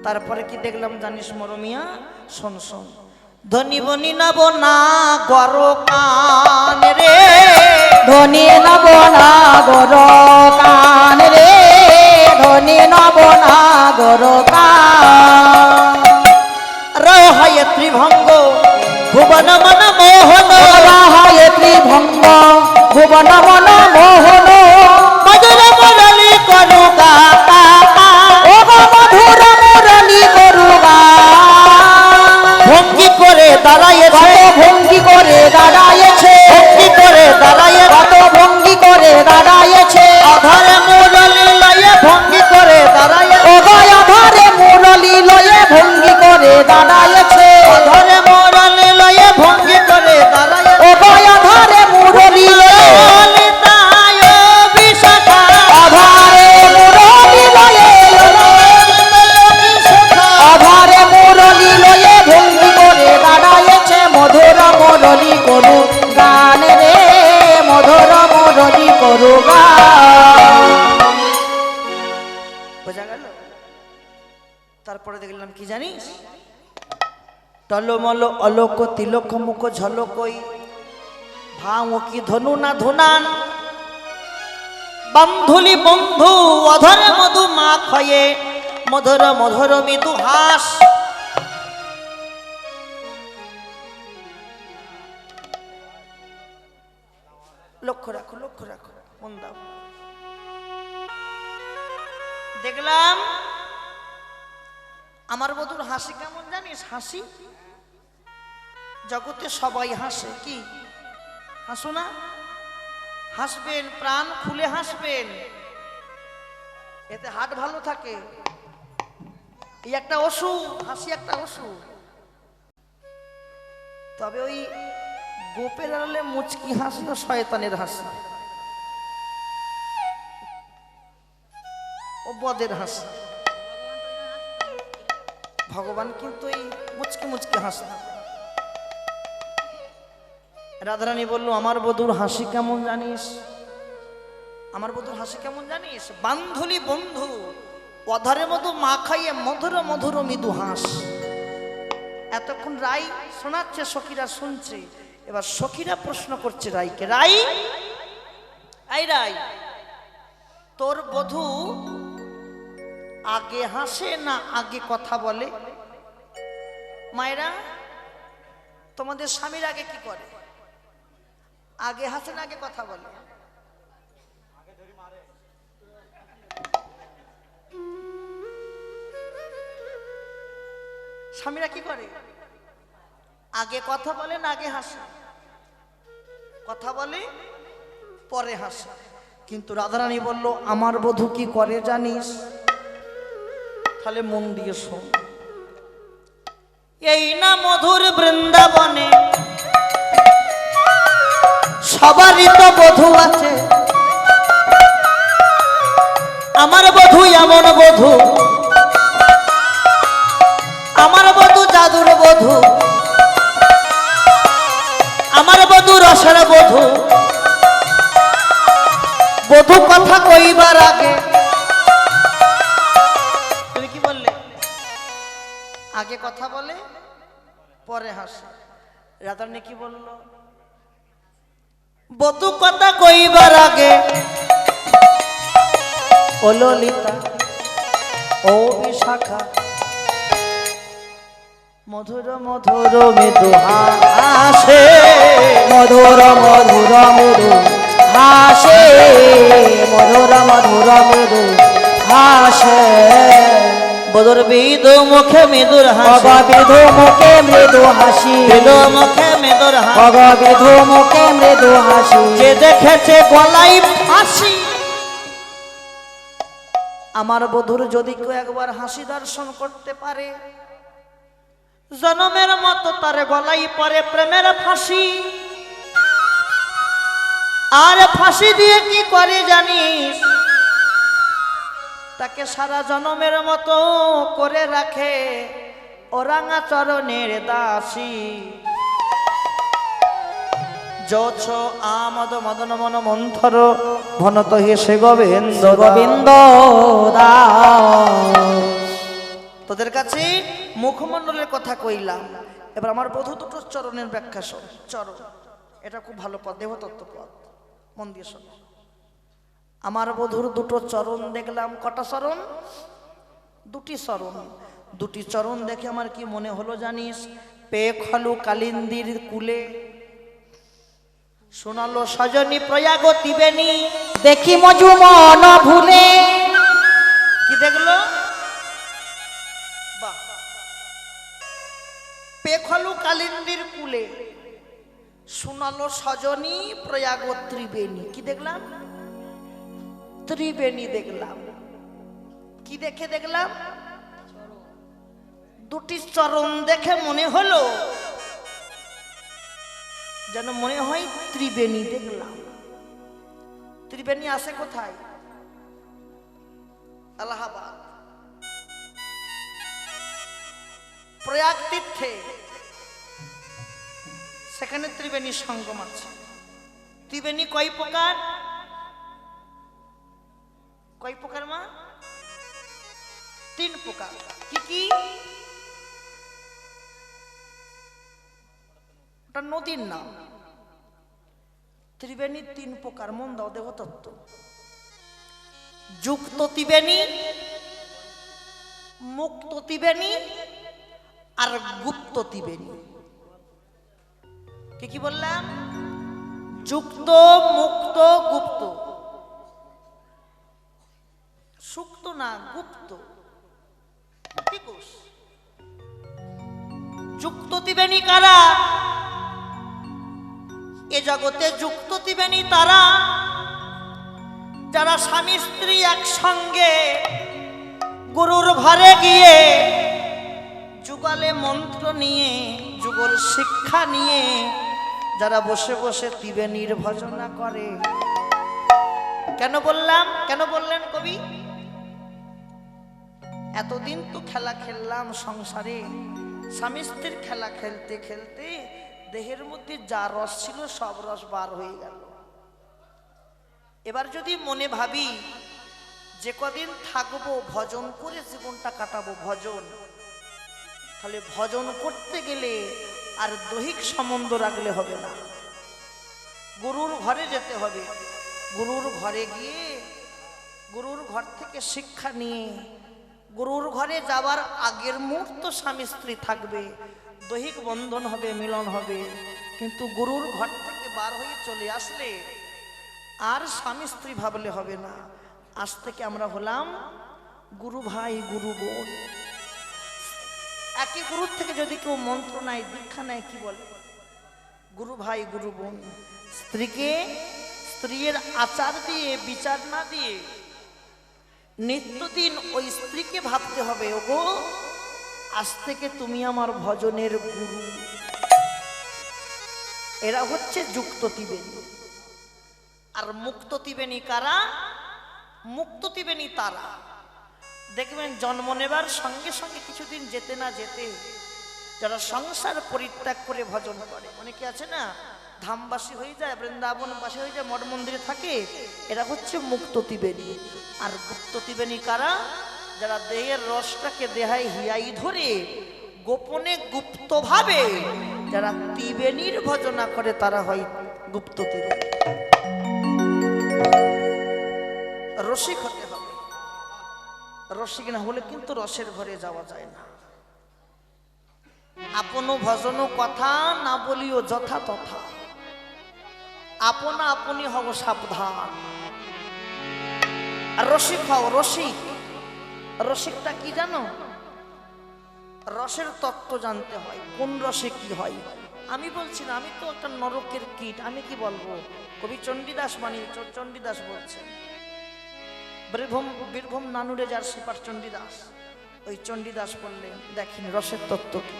তারপরে কি দেখলাম জানিস মরমিয়া? শোন শোন। ধনী বনি নব না গর কান রে, ধনী নব না গর কান রে, ধনী নব না গর কান। রহায় ত্রিভঙ্গ ভুবন মন মোহন, হয় ত্রিভঙ্গ ভুবন মন মোহন। মধুর মুরলি করু গাতা, ও গো মধুর মুরলি করুগা। ভঙ্গি করে দাঁড়াইছে, কত ভঙ্গি করে দাঁড়ায়েছে, ভঙ্গি করে দাঁড়াইছে, কত ভঙ্গি করে দাঁড়ায়েছে। অধরে মুরলি লয়ে ভঙ্গি করে দাঁড়াইছে, ও গো অধরে মুরলি লয়ে ভঙ্গি করে দাঁড়ায়েছে। অধরে মুরলি লয়ে ভঙ্গি করে দাঁড়াইছে। ও গো অধরে মুরলি লয়ে, ললিতায় বিশাখা, অধরে মুরলি লয়ে, অধরে মুরলি লয়ে ভঙ্গি করে দাঁড়ায়েছে। মধুর মুরলি করু গান রে, মধুর মুরলি করু গান। বোঝা গেল? তারপরে দেখলাম কি জানিস? টলমল অলোক তিলক মুখ ঝলকই, ভাও কি ধনু না ধুনান, বন্ধুলি বন্ধু অধর মধু মা খয়ে, মধুর মধুর মৃদু হাস। লক্ষ্য রাখো, লক্ষ্য রাখো, মন দাও। দেখলাম আমার বধুর হাসি কেমন জানিস? হাসি জগতে সবাই হাসে, কি হাসো না? হাসবেন, প্রাণ খুলে হাসবেন, এতে হার্ট ভালো থাকে। এই একটা ওষুধ, হাসি একটা ওষুধ। তবে ওই গোপের আড়ালে মুচকি হাসি ও শয়তানের হাসি, ও বদের হাসি। ভগবান কিন্তু এই মুচকি মুচকি হাসে। রাধারানী বলল আমার বধুর হাসি কেমন জানিস? আমার বধুর হাসি কেমন জানিস? বান্ধুলি বন্ধু অধরে মধু মা খাইয়ে, মধুর মধুর মৃদু হাস। এতক্ষণ রাই শোনাচ্ছে, সখীরা শুনছে। এবার সখীরা প্রশ্ন করছে রাইকে, রাই আই রাই, তোর বধূ আগে হাসে না আগে কথা বলে? মায়েরা, তোমাদের স্বামীর আগে কি করে? আগে হাসে না আগে কথা বলে? স্বামীরা কি করে? আগে কথা বলে না আগে হাসে? কথা বলে পরে হাসে। কিন্তু রাধারানী বলল আমার বধূ কি করে জানিস? তাহলে মন দিয়ে শোন। এই না মধুর বৃন্দাবনে সবারই তো বধূ আছে, আমার বধূ এমন বধূ, আমার বধূ জাদুর বধূ, আমার বধূ রসের বধূ। বধূ কথা কইবার আগে, তুমি কি বললে? আগে কথা বলে পরে হাসে। রাধারানী কি বলল? বধূ কথা কইবার আগে ও ললিতা ও বিশাখা মধুর মধুর মৃদু হাসে, মধুর মধুর মৃদু হাসে, মধুর মধুর মৃদু হাসে। বদর বিদু মুখে মৃদুর হাসি, বিধু মুখে মৃদু হাসি, বিদু মুখে মৃদুর হাসি, বিধু মুখে মৃদু হাসি। যে দেখেছে গলায় ফাঁসি। আমার বধুর যদি কেউ একবার হাসি দর্শন করতে পারে, জনমের মতো তার গলায় পরে প্রেমের ফাঁসি। আর ফাঁসি দিয়ে কি করে জানিস, তাকে সারা জনমের মতো করে রাখে ওরাঙা চরণের দাসী। যছ আমদ মদন মন মন্থর ঘনত হেসে গোবিন্দ গোবিন্দ দাস। তোদের কাছে মুখমণ্ডলের কথা কইলাম, এবার আমার বধূ দুটো চরণের ব্যাখ্যা শোন। চরণ এটা খুব ভালো পদ, দেবতত্ত্ব পদ, মন দিয়ে শোন। আমার বধূর দুটো চরণ দেখলাম। কটা চরণ? দুটি চরণ। দুটি চরণ দেখে আমার কি মনে হলো জানিস? পে খলু কালিন্দির কুলে, শোনালো সজনী প্রয়াগ তিবেনি। দেখি মজু মন ভুলে। কি দেখলো? বাহ। পেখলু কালিন্দির কুলে, শোনালো সজনী প্রয়াগ ত্রিবেণী। কি দেখলাম? ত্রিবেণী দেখলাম। কি দেখে দেখলাম? দুটি চরণ দেখে মনে হলো যেন মনে হয় ত্রিবেণী দেখলাম। ত্রিবেণী আসে কোথায়? এলাহাবাদ, প্রয়াগ তীর্থে, সেখানে ত্রিবেণী সঙ্গম আছে। ত্রিবেণী কয় প্রকার? কয় প্রকার মা? 3 প্রকার। কি কি? ওটা নদীর নাম। ত্রিবেণী 3 প্রকার, মন দাও দেবতত্ত্ব। যুক্ত ত্রিবেণী, মুক্ত ত্রিবেণী আর গুপ্ত ত্রিবেণী। কি কি বললাম? যুক্ত, মুক্ত, গুপ্ত। সুক্ত না, গুপ্ত। যুক্ত ত্রিবেণী কারা? এ জগতে যুক্ত ত্রিবেণী তারা যারা স্বামী স্ত্রী একসঙ্গে গুরুর ঘরে গিয়ে যুগলে মন্ত্র নিয়ে, যুগল শিক্ষা নিয়ে যারা বসে বসে ত্রিবেণীর ভজনা করে। কেন বললাম? কেন বললেন কবি? এতদিন তো খেলা খেললাম সংসারে, স্বামী স্ত্রীর খেলা খেলতে খেলতে দেহের মধ্যে যা রস ছিল সব রস বার হয়ে গেল। এবার যদি মনে ভাবি যে কদিন থাকবো ভজন করে জীবনটা কাটাবো, ভজন, তাহলে ভজন করতে গেলে আর দৈহিক সম্বন্ধ রাখলে হবে না, গুরুর ঘরে যেতে হবে। গুরুর ঘরে গিয়ে গুরুর ঘর থেকে শিক্ষা নিয়ে, গুরুর ঘরে যাবার আগের মুহূর্ত স্বামী স্ত্রী থাকবে, দৈহিক বন্ধন হবে, মিলন হবে। কিন্তু গুরুর ঘর থেকে বার হয়ে চলে আসলে আর স্বামী স্ত্রী ভাবলে হবে না। আজ থেকে আমরা হলাম গুরু ভাই, গুরু বোন। একই গুরুর থেকে যদি কেউ মন্ত্র নেয়, দীক্ষা নেয়, কি বলে? গুরু ভাই, গুরু বোন। স্ত্রীকে স্ত্রীর আচার দিয়ে, বিচার না দিয়ে নিত্যদিন ওই স্ত্রীকে ভাবতে হবে, ওগো আজ থেকে তুমি আমার ভজনের গুরু। এরা হচ্ছে যুক্ত ত্রিবেণী। আর মুক্ত ত্রিবেণী কারা? মুক্ত ত্রিবেণী তারা দেখবেন জন্ম নেবার সঙ্গে সঙ্গে কিছুদিন যেতে না যেতে যারা সংসার পরিত্যাগ করে ভজন করে, অনেকে আছে না ধামবাসী হয়ে যায়, বৃন্দাবনবাসী হয়ে যায়, মঠ মন্দিরে থাকে, এরা হচ্ছে মুক্ত ত্রিবেণী। আর গুপ্ত ত্রিবেণী কারা? যারা দেহের রসটাকে দেহায় হিয়াই ধরে গোপনে গুপ্তভাবে যারা ত্রিবেণীর ভজনা করে তারা হয় গুপ্ত ত্রিবেণী। রসিক হতে হবে, রসিক না হলে কিন্তু রসের ঘরে যাওয়া যায় না। আপন ভজন কথা না বলিও যথা তথা, আপনা আপনি হব সাবধান। আর রসিক হও, রসিক। রসিকটা কি জানো? রসের তত্ত্ব জানতে হয়, কোন রসে কি হয়। আমি বলছি না, আমি তো একটা নরকের কীট, আমি কি বলবো? কবি চণ্ডীদাস চণ্ডীদাস বলছেন, বীরভূম নানুরে যার সেপার চণ্ডীদাস, ওই চণ্ডীদাস বললেন দেখেন রসের তত্ত্ব কি।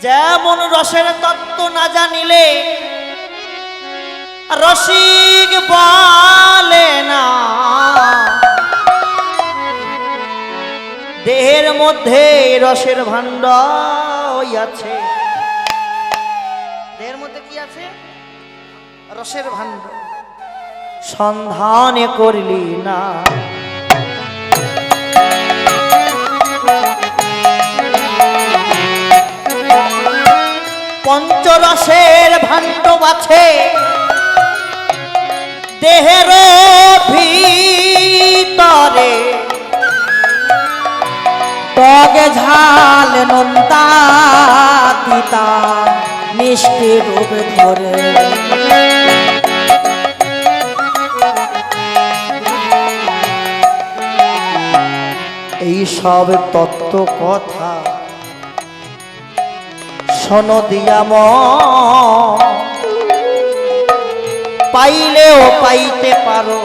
যেমন রসের তত্ত্ব না জানিলে রসিক বলে না, দেহের মধ্যে রসের ভাণ্ডার আছে। দেহের মধ্যে কি আছে? রসের ভাণ্ডার। সন্ধান করলি না পঞ্চরসের ভাণ্ডব আছে দেহের ভিতরে, টগে ঝাল নোনতা তিতা মিষ্টি রূপ ধরে। এই সব তত্ত্ব কথা শোনো দিয়াম, পাইলেও পাইতে পারো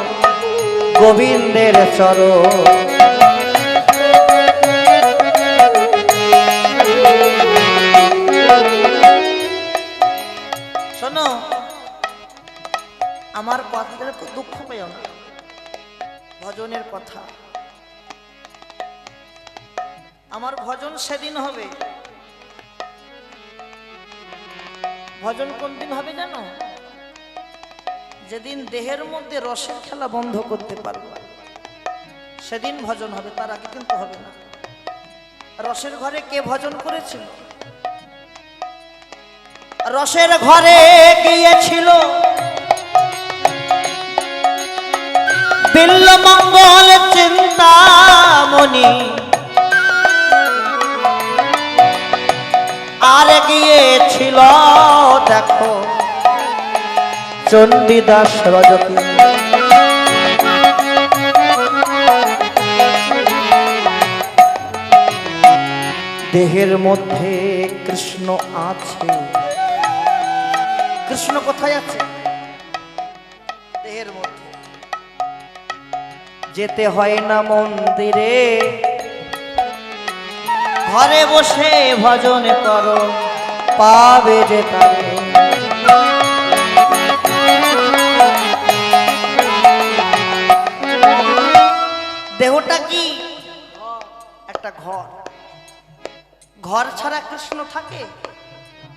গোবিন্দের চরণ। শোনো, আমার কথাটা তো দুঃখ পেও না, ভজনের কথা। আমার ভজন সেদিন হবে। ভজন কোন দিন হবে জানো? যেদিন দেহের মধ্যে রসের খেলা বন্ধ করতে পারবো সেদিন ভজন হবে, তার আগে কিন্তু হবে না। রসের ঘরে কে ভজন করেছিল? রসের ঘরে গিয়েছিল বিল্লমঙ্গল চিন্তামণি, আর গিয়েছিল দেখো চণ্ডীদাস রজনী। দেহের মধ্যে কৃষ্ণ আছে। কৃষ্ণ কোথায় আছে? দেহের মধ্যে। যেতে হয় না মন্দিরে, ঘরে বসে ভজন করো পাবে যে তারে। দেহটা কি? একটা ঘর। ঘর ছাড়া কৃষ্ণ থাকে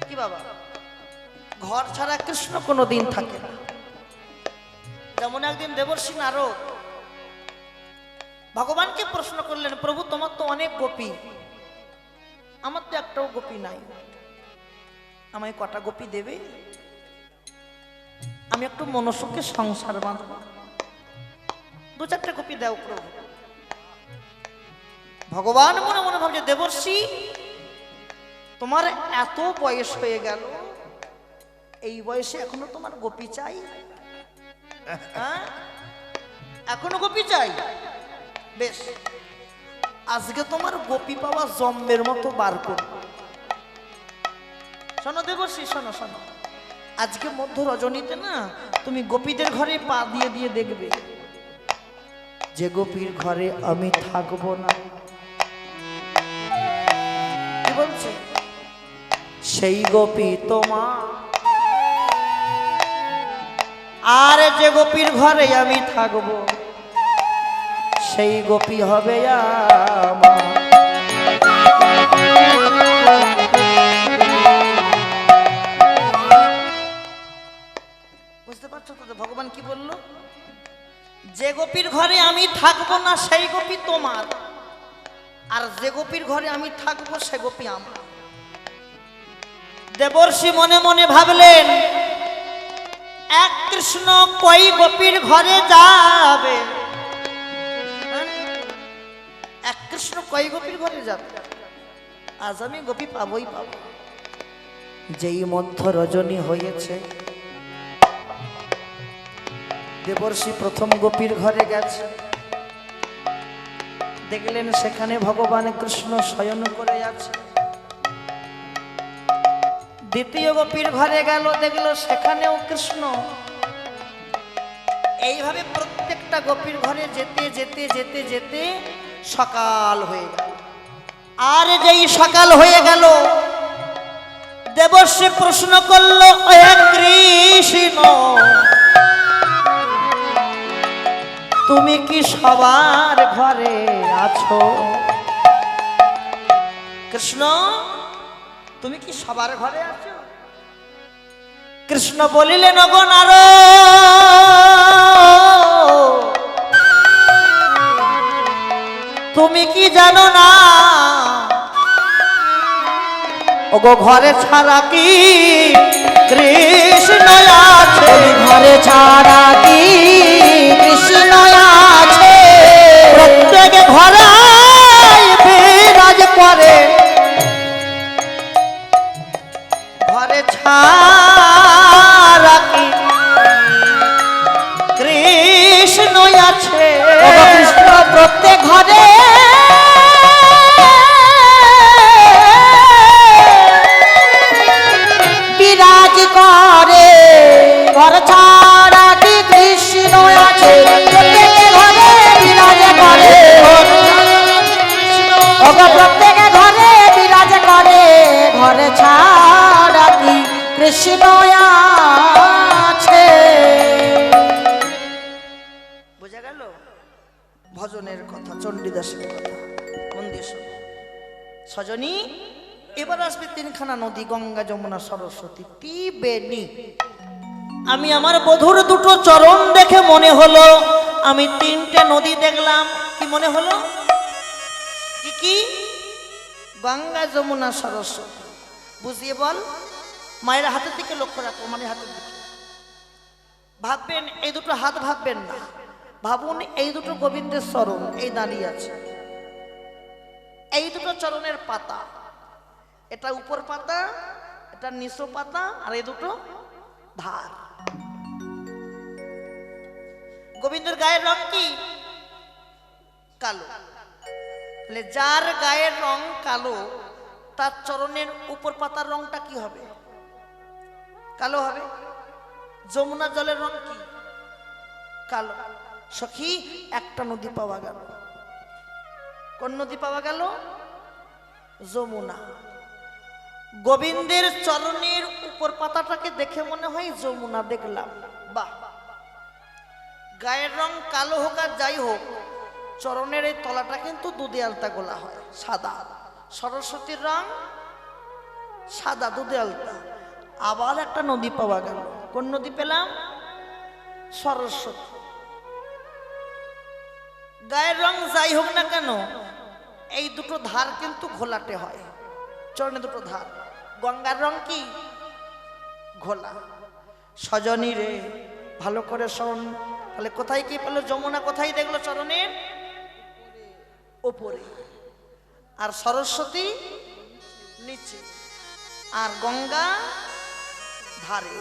কি বাবা? ঘর ছাড়া কৃষ্ণ কোনোদিন থাকে না। যেমন একদিন দেবর্ষি নারদ ভগবানকে প্রশ্ন করলেন, প্রভু তোমার তো অনেক গোপী, আমার তো একটাও গোপী নাই, আমায় কটা গোপী দেবে? আমি একটু মনুষ্যকে সংসার বাঁধব, দু চারটে গোপী দাও প্রভু। ভগবান মনে মনে ভাবছে, দেবর্ষি তোমার এত বয়স হয়ে গেল, এই বয়সে এখনো তোমার গোপী চাই? হ্যাঁ, এখনো গোপী চাই? বেশ, আজকে তোমার গোপী পাওয়া জম্মের মতো বার করব। শোনো দেবর্ষি, শোনো শোনো, আজকে মধ্য রজনীতে না তুমি গোপীদের ঘরে পা দিয়ে দিয়ে দেখবে, যে গোপীর ঘরে আমি থাকবো না, কি বলছে, সেই গোপী তোমার। আর যে গোপীর ঘরে আমি থাকবো সেই গোপী হবে আমার। বুঝতে পারছো তো ভগবান কি বললো? যে গোপীর ঘরে আমি থাকবো না সেই গোপী তোমার, আর যে গোপীর ঘরে আমি থাকবো সে গোপী আমার। দেবর্ষি মনে মনে ভাবলেন, এক কৃষ্ণ কই গোপীর ঘরে যাবে? এক কৃষ্ণ কই গোপীর ঘরে যাবে? আজ আমি গোপী পাবই পাবো। যেই মধ্য রজনী হয়েছে, দেবর্ষি প্রথম গোপীর ঘরে গেছে, দেখলেন সেখানে ভগবান কৃষ্ণ শয়ন করে আছে। দ্বিতীয় গোপীর ঘরে গেল, দেখলো সেখানেও কৃষ্ণ। এইভাবে প্রত্যেকটা গোপীর ঘরে যেতে যেতে যেতে যেতে সকাল হয়ে গেল। আর যেই সকাল হয়ে গেল, দেবর্ষি প্রশ্ন করল, হে কৃষ্ণ, তুমি কি সবার ঘরে আছো? কৃষ্ণ, তুমি কি সবার ঘরে আছো? কৃষ্ণ বলিলেন, ওগো নারদ, তুমি কি জানো না, ওগো ঘরে ছাড়া কি কৃষ্ণ আছে? ঘরে ছাড়া কি কৃষ্ণ আছে? প্রত্যেক ঘরে বিরাজ করে, ঘরে ছাড়া কি কৃষ্ণ আছে? ওগো কৃষ্ণ প্রত্যেক ঘরে বিরাজ করে, ঘর ছাড়া কি কৃষ্ণ আছে? প্রত্যেক ঘরে বিরাজ করে, ওগো প্রত্যেক ঘরে বিরাজ করে, ঘরে ছাড়া কি কৃষ্ণ আছে? বোঝা গেল ভজনের কথা, চণ্ডীদাসের কথা। মন দিয়ে শোনো সজনী। এবার আসবে তিনখানা নদী, গঙ্গা, যমুনা, সরস্বতী, ত্রিবেণী। আমি আমার বধুর দুটো চরণ দেখে মনে হলো আমি তিনটে নদী দেখলাম। কি মনে হলো? কি কি? গঙ্গা, যমুনা, সরস্বতী। বুঝিয়ে বল। মায়ের হাতের দিকে লক্ষ্য রাখো, মানে হাতের দিকে ভাববেন, এই দুটো হাত ভাববেন না, ভাবুন এই দুটো গোবিন্দের চরণ, এই দাঁড়িয়ে আছে। এই দুটো চরণের পাতা, এটা উপর পাতা, এটা নিচু পাতা, আর এই দুটো ধার। গোবিন্দের গায়ের রং কি? কালো। তাহলে যার গায়ের রং কালো, তার চরণের উপর পাতার রংটা কি হবে? কালো হবে। যমুনা জলের রং কি? কালো। সখী, একটা নদী পাওয়া গেল। কোন নদী পাওয়া গেল? যমুনা। গোবিন্দের চরণের উপর পাতাটাকে দেখে মনে হয় যমুনা দেখলাম। বাহ! গায়ের রং কালো হোক আর যাই হোক, চরণের এই তলাটা কিন্তু দুধে আলতা গোলা হয়, সাদা। সরস্বতীর রং সাদা, দুধে আলতা। আবার একটা নদী পাওয়া গেল। কোন নদী পেলাম? সরস্বতী। গায়ের রং যাই হোক না কেন, এই দুটো ধার কিন্তু ঘোলাটে হয়, চরণে দুটো ধার। গঙ্গার রং কি? ঘোলা। সজনী রে, ভালো করে শোন। তাহলে কোথায় কি পেলো? যমুনা কোথায় দেখলো? চরণের উপরে। আর সরস্বতী নিচে, আর গঙ্গা ধারে।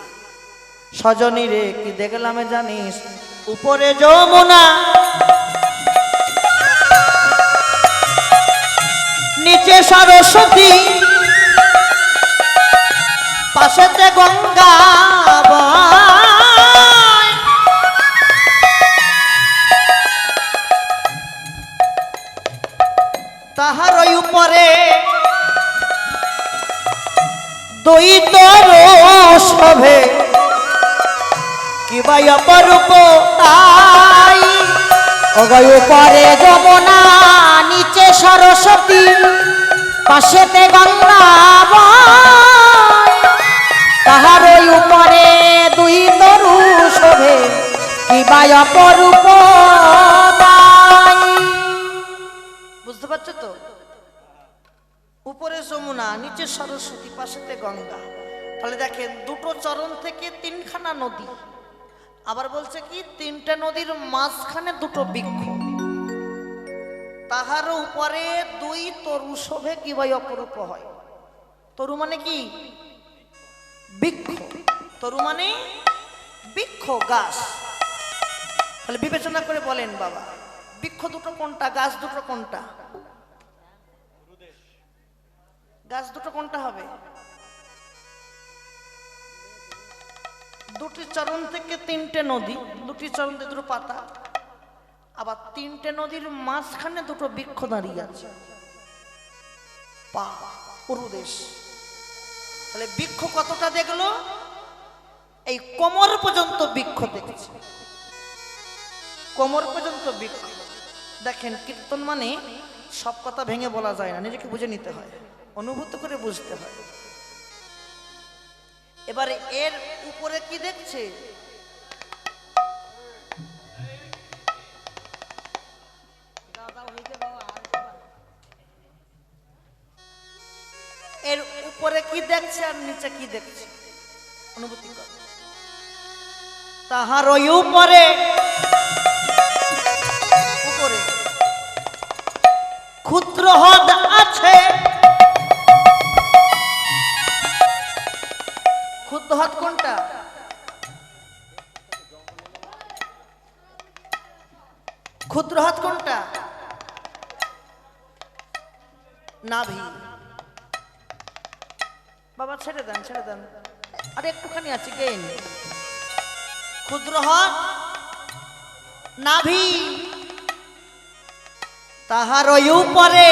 সজনী রে, কি দেখলাম জানিস? উপরে যমুনা, নিচে সরস্বতী, পাশেতে গঙ্গা বয়। তাহার উপরে দুই তরু শোভে, কিবা অপরূপ তাই। ওগো উপরে যমুনা, নিচে সরস্বতী, পাশেতে গঙ্গা বয়। তাহার উপরে দুই তরু শোভে, কিবা অপরূপ তাই। বুঝতে পারছো তো? উপরে যমুনা, নিচে সরস্বতী, পাশেতে গঙ্গা। তাহলে দেখেন, দুটো চরণ থেকে তিনখানা নদী। আবার বলছে কি, তিনটা নদীর মাঝখানে দুটো বৃক্ষ। তাহার উপরে দুই তরু শোভে কি ভাই অপরূপ হয়। তরু মানে কি? বৃক্ষ। তরু মানে বৃক্ষ, গাছ। তাহলে বিবেচনা করে বলেন বাবা, বৃক্ষ দুটো কোনটা, গাছ দুটো কোনটা? গাছ দুটো কোনটা হবে? দুটি চরণ থেকে তিনটে নদী, দুটি চরণ থেকে দুটো পাতা, আবার তিনটে নদীর মাঝখানে দুটো বৃক্ষ দাঁড়িয়ে আছে, পা পুরুদেশ। তাহলে বৃক্ষ কতটা দেখলো? এই কোমর পর্যন্ত বৃক্ষ দেখেছে, কোমর পর্যন্ত বৃক্ষ। দেখেন, কীর্তন মানে সব কথা ভেঙে বলা যায় না, নিজেকে বুঝে নিতে হয়, অনুভূত করে বুঝতে হয়। এবারে এর উপরে কি দেখছে? এর উপরে কি দেখছে আর নিচে কি দেখছে অনুভূতি কর। তাহার ওই উপরে উপরে ক্ষুদ্র হ্রদ আছে। ক্ষুদ্র হ্রদ কোনটা? ক্ষুদ্র হ্রদ কোনটা? নাভি। বাবা ছেড়ে দেন, ছেড়ে দেন, আরে একটুখানি আছে গেন। ক্ষুদ্র হ্রদ নাভি, তাহার ওই উপরে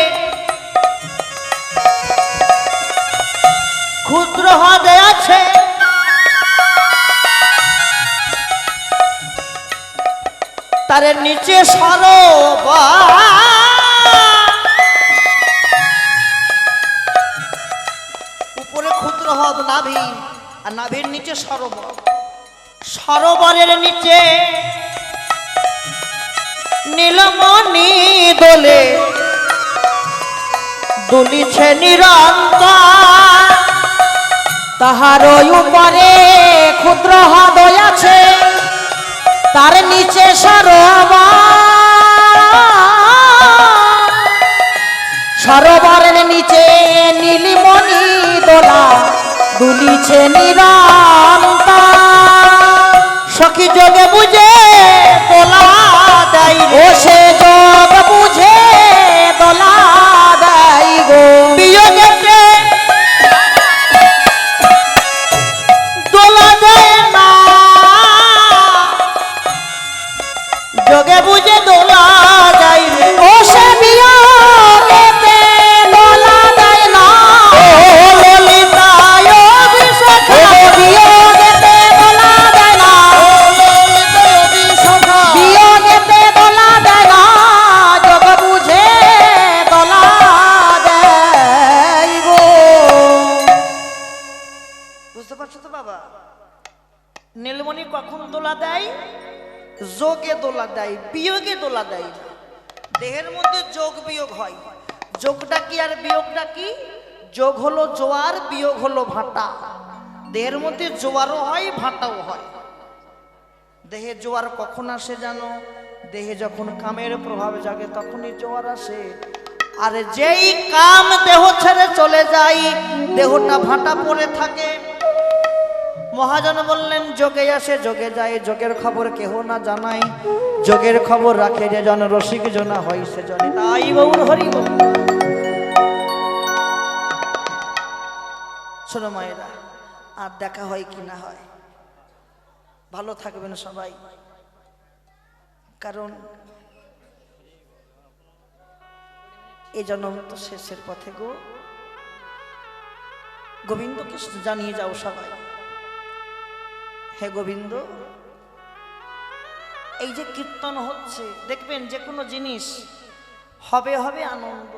ক্ষুদ্র হ্রদ আছে। তার নিচে সরোবর, উপরে ক্ষুদ্র হ্রদ নাভি, আর নাভির নিচে সরোবর। সরোবরের নিচে নীলমণি দোলে দুলিছে নিরন্তর। তাহার উপরে ক্ষুদ্র হ্রদ আছে, তার নিচে সরোবর। সরোবরের নিচে নীলমণি দোলা দুলিছে নিরন্তর। সখী যোগে বুঝে তোলা দেয়, ও সে যোগ বুঝে দোলা দেয় গো। বিয়োগেতে দোলা দেয় না, যোগে বুঝে দোলা দেয়। ও সে বিয়োগেতে দোলা দেয় না। ললিতায় অভিষেকা, বিয়োগেতে দোলা দেয় না। বিয়োগেতে দোলা দেয় না, যোগ বুঝে দোলা দেয় গো। বুঝতে পারছো তো বাবা? নীলমণি কখন দোলা দেয়? যোগে দোলা দেয়, বিয়োগে দোলা দেয় না। দেহের মধ্যে যোগ বিয়োগ হয়। যোগটা কি আর বিয়োগটা কি? যোগ হলো জোয়ার, বিয়োগ হলো ভাটা। দেহের মধ্যে জোয়ারও হয়, ভাটাও হয়। দেহে জোয়ার কখন আসে জানো? দেহে যখন কামের প্রভাব জাগে তখনই জোয়ার আসে। আর যেই কাম দেহ ছেড়ে চলে যায়, দেহটা ভাটা পড়ে থাকে। মহাজন বললেন, যোগে আসে যোগে যায়, যোগের খবর কেহ না জানাই। যোগের খবর রাখে যে জন, রসিক জনা হয় সে জনে। তাই গৌর হরি বল। শোনো মায়েরা, আর দেখা হয় কি না হয়, ভালো থাকবেন সবাই। কারণ এ জন্ম তো শেষের পথে গো। গোবিন্দকে জানিয়ে যাও সবাই, হে গোবিন্দ, এই যে কীর্তন হচ্ছে, দেখবেন যে কোনো জিনিস হবে হবে আনন্দ।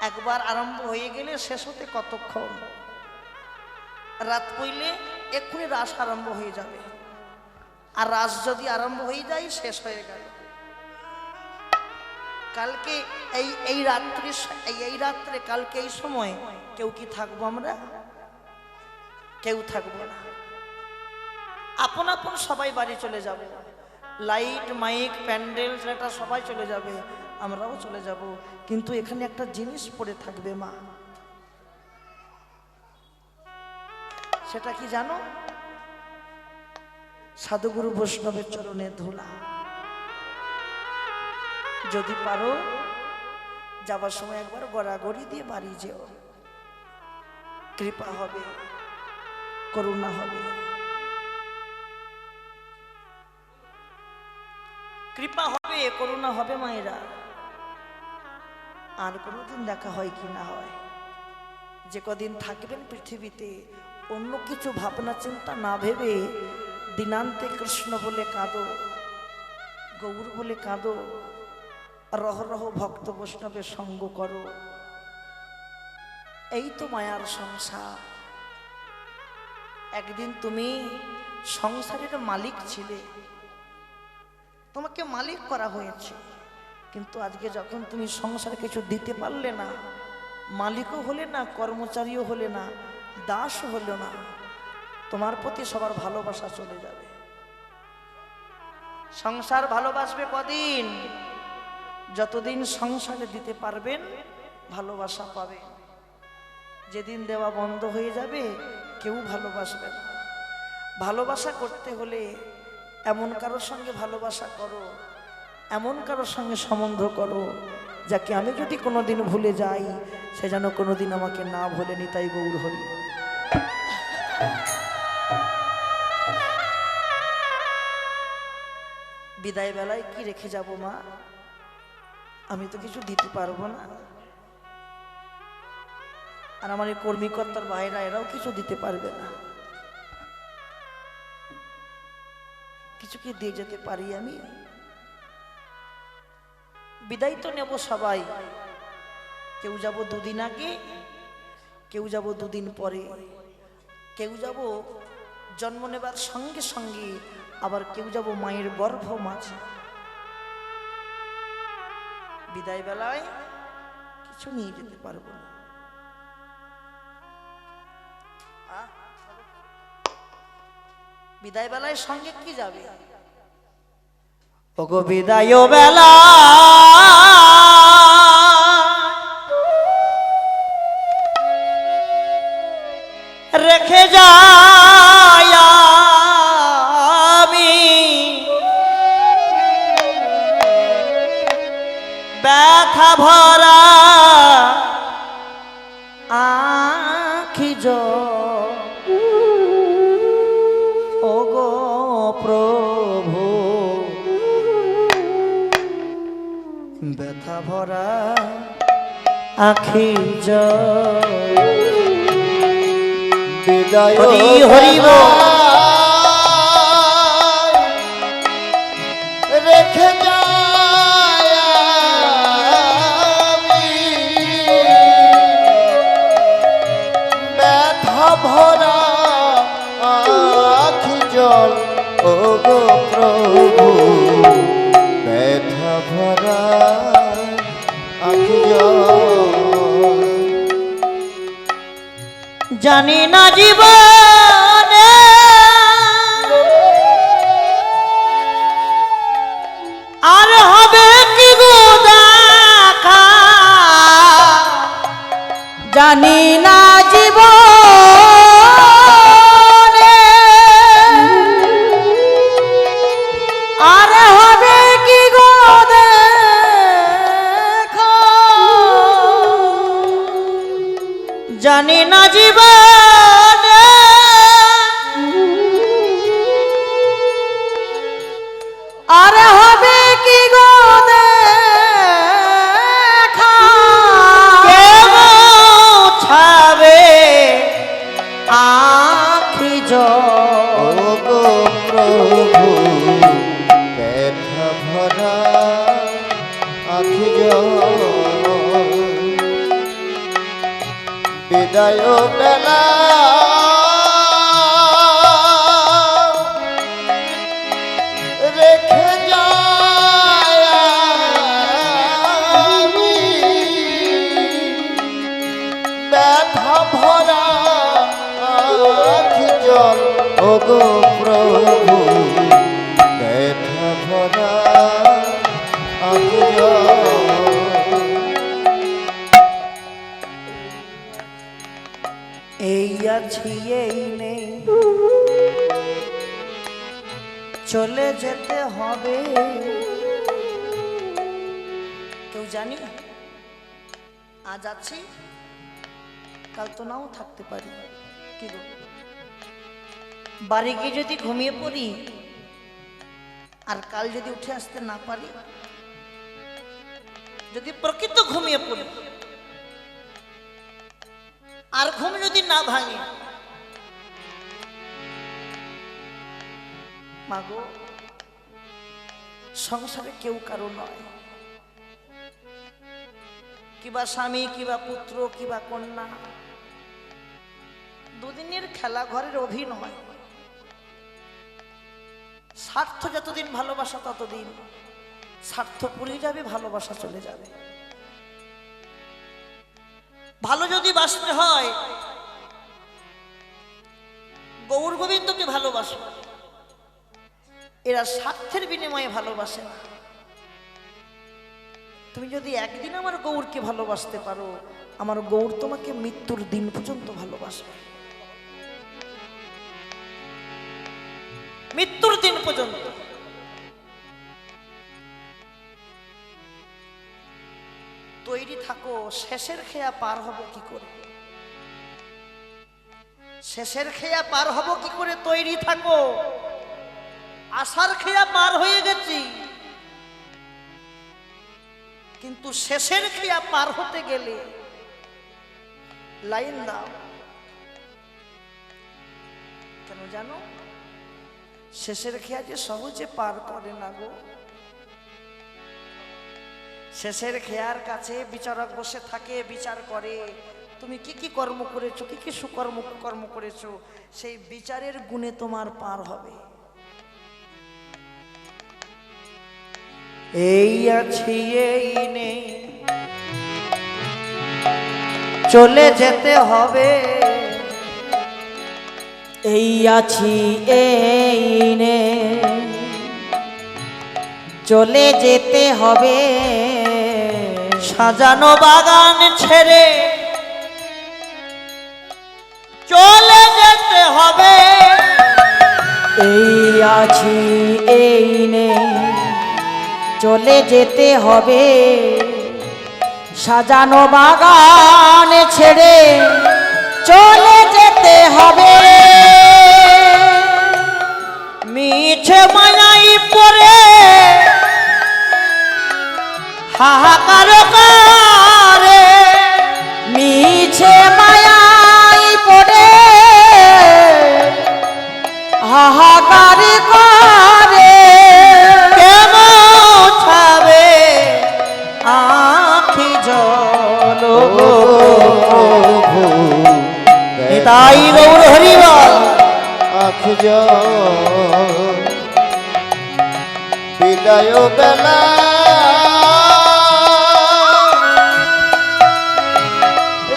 একবার আরম্ভ হয়ে গেলে শেষ হতে কতক্ষণ? রাত পইলে এক্ষুনি রাস আরম্ভ হয়ে যাবে। আর রাস যদি আরম্ভ হয়ে যায়, শেষ হয়ে গেল। কালকে এই রাত্রে কালকে এই সময় কেউ কি থাকবো? আমরা কেউ থাকবো না। আপন আপন সবাই বাড়ি চলে যাব। লাইট মাইক প্যান্ডেল সেটা সবাই চলে যাবে, আমরাও চলে যাব, কিন্তু এখানে একটা জিনিস পড়ে থাকবে মা। সেটা কি জানো? সাধুগুরু বৈষ্ণবের চরণে ধুলা। যদি পারো যাবার সময় একবার গড়াগড়ি দিয়ে বাড়ি যেও, কৃপা হবে, করুণা হবে, কৃপা হবে, করুণা হবে মায়েরা। আর কোনোদিন দেখা হয় কি না হয়, যে কদিন থাকবেন পৃথিবীতে অন্য কিছু ভাবনা চিন্তা না ভেবে দিনান্তে কৃষ্ণ বলে কাঁদো, গৌর বলে কাঁদো, রহ রহ ভক্ত বৈষ্ণবের সঙ্গ করো। এই তো মায়ার সংসার। একদিন তুমি সংসারের মালিক ছিলে, তোমাকে মালিক করা হয়েছে, কিন্তু আজকে যখন তুমি সংসারে কিছু দিতে পারলে না, মালিকও হলে না, কর্মচারীও হলে না, দাসও হলো না, তোমার প্রতি সবার ভালোবাসা চলে যাবে। সংসার ভালোবাসবে কদিন? যতদিন সংসারে দিতে পারবেন ভালোবাসা পাবে। যেদিন দেওয়া বন্ধ হয়ে যাবে কেউ ভালোবাসবে না। ভালোবাসা করতে হলে এমন কারোর সঙ্গে ভালোবাসা করো, এমন কারোর সঙ্গে সম্বন্ধ করো যাকে আমি যদি কোনোদিন ভুলে যাই সে যেন কোনোদিন আমাকে না ভোলেনি। তাই গৌর হরি। বিদায় বেলায় কি রেখে যাব মা? আমি তো কিছু দিতে পারবো না, আর আমার এই কর্মীকর্তার ভাইরা এরাও কিছু দিতে পারবে না। কিছু কি দিয়ে যেতে পারি আমি? বিদায় তো নেব সবাই, কেউ যাব দুদিন আগে, কেউ যাব দুদিন পরে, কেউ যাব জন্ম নেবার সঙ্গে সঙ্গে, আবার কেউ যাব মায়ের গর্ভ মাঝে। বিদায় বেলায় কিছু নিয়ে যেতে পারবো না। বিদায় বেলায় সঙ্গে কি যাবে? ওগো বিদায় বেলা রেখে যাই আমি ব্যথা ভরা আখি ওগো প্রভু, ব্যথা ভরা আখি বিদায় হরি হরি বল। রেখে যাই আমি ব্যথা ভরা আখি জল ওগো প্রভু, ব্যথা ভরা আখি জল। জানি না জীবনে আর হবে কি গো দেখা, জানি না জীবনে আর হবে কি গো দেখা, জানি না জীবনে আর হবে কি গো দেখা, কেউ ছাবে আখি জল ওগো প্রভু, ব্যথা ভরা আখি জল। বিদায় বেলা রেখে যাই আমি ব্যথা ভরা আখি জল ওগো প্রভু, ব্যথা ভরা আঁখি জল। এই আছি এই নেই, চলে যেতে হবে। কেউ জানি আজ আছি কাল তো নাও থাকতে পারি। কি গো, বাড়ি গিয়ে যদি ঘুমিয়ে পড়ি আর কাল যদি উঠে আসতে না পারি, যদি প্রকৃত ঘুমিয়ে পড়ি আর ঘুম যদি না ভাঙে, মাগো সংসারে কেউ কারো নয়, কিবা স্বামী কিবা পুত্র কিবা কন্যা, দুদিনের খেলা ঘরের অভিনয়। স্বার্থ যতদিন ভালোবাসা ততদিন, স্বার্থ পুড়ে যাবে ভালোবাসা চলে যাবে। ভালো যদি বাসতে হয় গৌর গোবিন্দকে ভালোবাসো, এরা স্বার্থের বিনিময়ে ভালোবাসে না। তুমি যদি একদিন আমার গৌরকে ভালোবাসতে পারো, আমার গৌর তোমাকে মৃত্যুর দিন পর্যন্ত ভালোবাসবে, মৃত্যুর দিন পর্যন্ত। তৈরি থাকো, শেষের খেয়া পার হব কি করে, শেষের খেয়া পার হব কি করে, তৈরি থাকো। আশার খেয়া পার হয়ে গেছি, কিন্তু শেষের খেয়া পার হতে গেলে লাইন দাও। কেন জানো, শেষের খেয়া যে সহজে পার করে না গো। শেষের খেয়ার কাছে বিচারক বসে থাকে, বিচার করে তুমি কি কি কর্ম করেছো, কি কি কর্ম করেছো, সেই বিচারের গুণে তোমার পার হবে। এই আছি এই নেই, চলে যেতে হবে। এই আছি এই নেই, চলে যেতে হবে। সাজানো বাগান ছেড়ে চলে যেতে হবে। এই আছি এই নেই, চলে যেতে হবে। সাজানো বাগান ছেড়ে চলে যেতে হবে। মিছে মায়াই পড়ে হাহাকার করে, মিছে মায়াই পড়ে হাহাকার করে। কেমন ছাবে আঁখি জল গো প্রভু তাই গৌর হরিবল। আঁখি জল বিদায় বেলা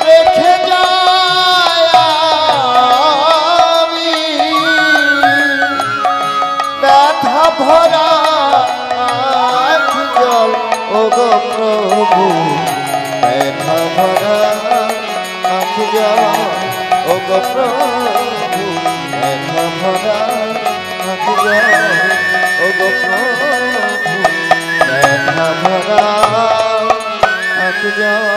রেখে যায় আমি ব্যথা ভরা আঁখি জল। ও গো প্রভু ব্যথা ভরা আঁখি জল। ও গো প্রভু ব্যথা ভরা আঁখি জল। ও গো প্রভু ব্যথা ভরা আঁখি জল।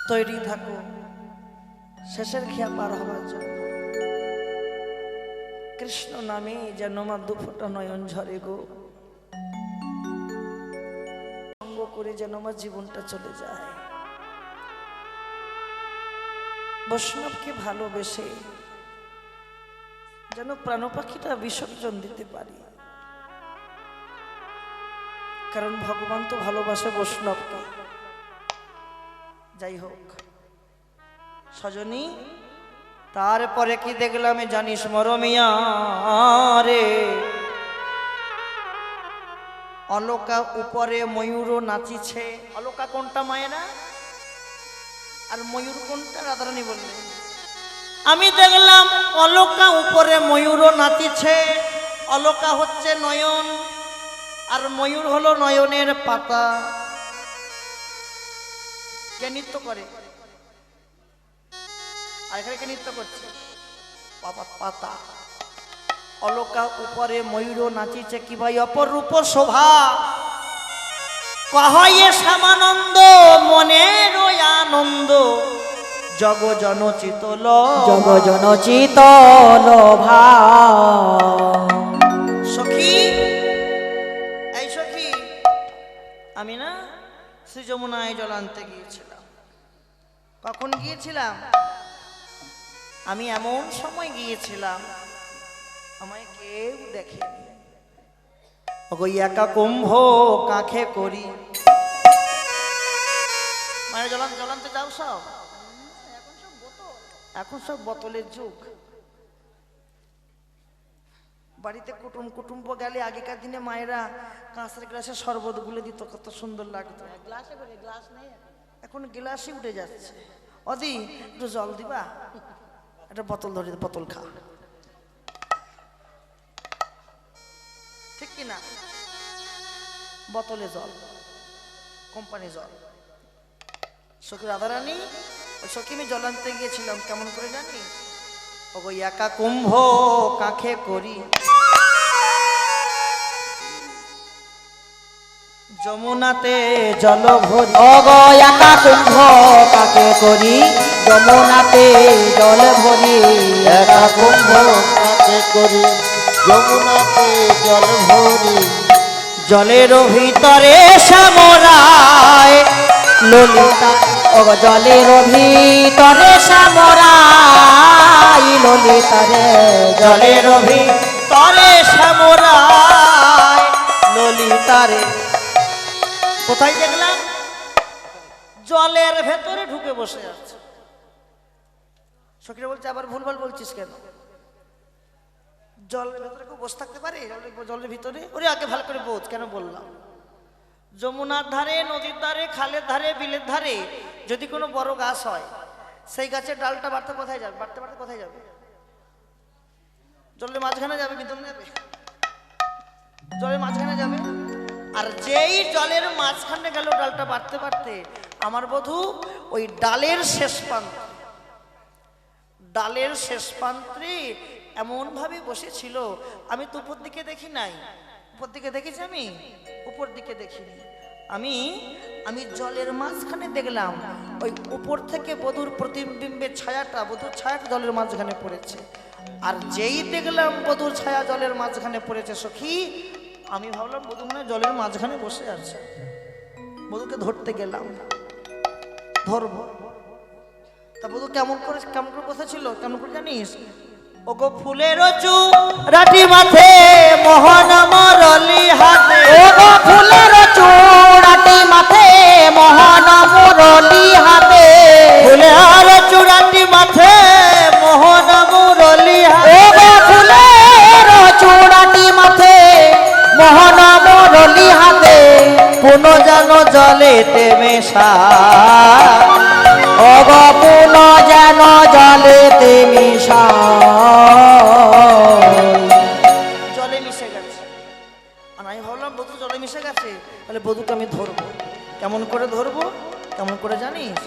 তৈরি থাকো শেষের খেয়া পার হওয়ার জন্য। কৃষ্ণ নামে যেন আমার দুফোটা নয়ন ঝরে গো, সঙ্গ করে যেন আমার জীবনটা চলে যায়। বৈষ্ণবকে ভালোবেসে যেন প্রাণ পাখিটা বিসর্জন দিতে পারি, কারণ ভগবান তো ভালোবাসে বৈষ্ণবকে। যাই হোক সজনী, তারপরে কি দেখলাম জানিস মরমিয়া রে, অলকা উপরে ময়ূর নাচিছে। অলকা কোনটা মায়েরা আর ময়ূর কোনটা রাধারানী বললেন। আমি দেখলাম অলকা উপরে ময়ূর নাচিছে। অলকা হচ্ছে নয়ন, আর ময়ূর হলো নয়নের পাতা। কে নৃত্য করে? আর এখানে কে নৃত্য করছে? পাতা। অলকা উপরে ময়ূর নাচিছে কি ভাই অপরূপ শোভা। কহয়ে শ্যামানন্দ মনের আনন্দ, জগ জনচিতল জনচিতল সখী। এই সখী, আমি না শ্রী যমুনায় জল আনতে গিয়েছিলাম। কখন গিয়েছিলাম? আমি এমন সময় গিয়েছিলাম আমায় কেউ দেখেনি। ওগো একা কুম্ভ কাঁখে করি। মানে জলান্তে যাও সব? এখন সব বোতলের যুগ। বাড়িতে কুটুম্ব গেলে আগেকার দিনে মায়েরা কাঁচের গ্লাসে শরবত গুলে দিত, কত সুন্দর লাগতো। এখন গ্লাসই উঠে যাচ্ছে। অদি একটু জল দিবা, একটা বোতল ধরে বোতল খা, ঠিক কিনা? বোতলে জল, কোম্পানি জল। সখী রাধারানী, ওই সখী আমি জল আনতে গিয়েছিলাম। কেমন করে জানি? ওগো একা কুম্ভ কাঁখে করি, যমুনাতে জল ভরি। ওগো একা কুম্ভ কাকে করি, যমুনাতে জল ভরি। একা কুম্ভ কাকে করি, যমুনাতে জল ভরি। জলের ভিতরে শ্যামরায় ললিতা, ওগো জলের ভিতরে শ্যামরাই ললিতা রে। জলের ভিতরে শ্যামরায় ললিতা রে। কোথায় দেখলাম? জলের ভেতরে ঢুকে বসে আছে। সখীরা বলছে আবার ভুলভাল বলছিস কেন? জলের ভেতরে কেউ বসে থাকতে পারে? জলের ভিতরে? ওরে আগে ভালো করে বোঝ কেন বললাম। যমুনার ধারে, নদীর ধারে, খালের ধারে, বিলের ধারে যদি কোনো বড় গাছ হয়, সেই গাছের ডালটা বাড়তে কোথায় যাবে? বাড়তে বাড়তে কোথায় যাবে? জলের মাঝখানে যাবে, ভিতরে যাবে? জলের মাঝখানে যাবে। আর যেই জলের মাঝখানে গেল ডালটা বাড়তে বাড়তে, আমার বধূ ওই ডালের শেষ প্রান্তে এমন ভাবে বসেছিল। আমি তো উপর দিকে দেখি নাই। উপর দিকে দেখেছি? আমি উপর দিকে দেখিনি। আমি জলের মাঝখানে দেখলাম। ওই উপর থেকে বধূর প্রতিবিম্বের ছায়াটা, বধূর ছায়াটা জলের মাঝখানে পড়েছে। আর যেই দেখলাম বধূর ছায়া জলের মাঝখানে পড়েছে সখী, আমি ভাবলাম বধূ মনে হয় জলের মাঝখানে বসে আছে। বধূকে ধরতে গেলাম, ধরবো। তা বধূ কেমন করে বসেছিল? কেমন করে জানিস? ওগো ফুলের চূড়াটি মাথে, মোহন মুরলি হাতে। ওগো ফুলের চূড়াটি মাথে, মোহন মুরলি হাতে। ফুলের চূড়াটি মাথে, মোহন মুরলি হাতে। ওগো ফুলের চূড়াটি মাথে, মোহন মুরলি হাতে। পুন যেন জলেতে মেশা, ওগো পুন যেন জলেতে মিশা। জলে মিশে গেছে। আর আমি ভাবলাম বধূ জলে মিশে গেছে, তাহলে বধূকে আমি ধরবো। কেমন করে ধরবো? কেমন করে জানিস?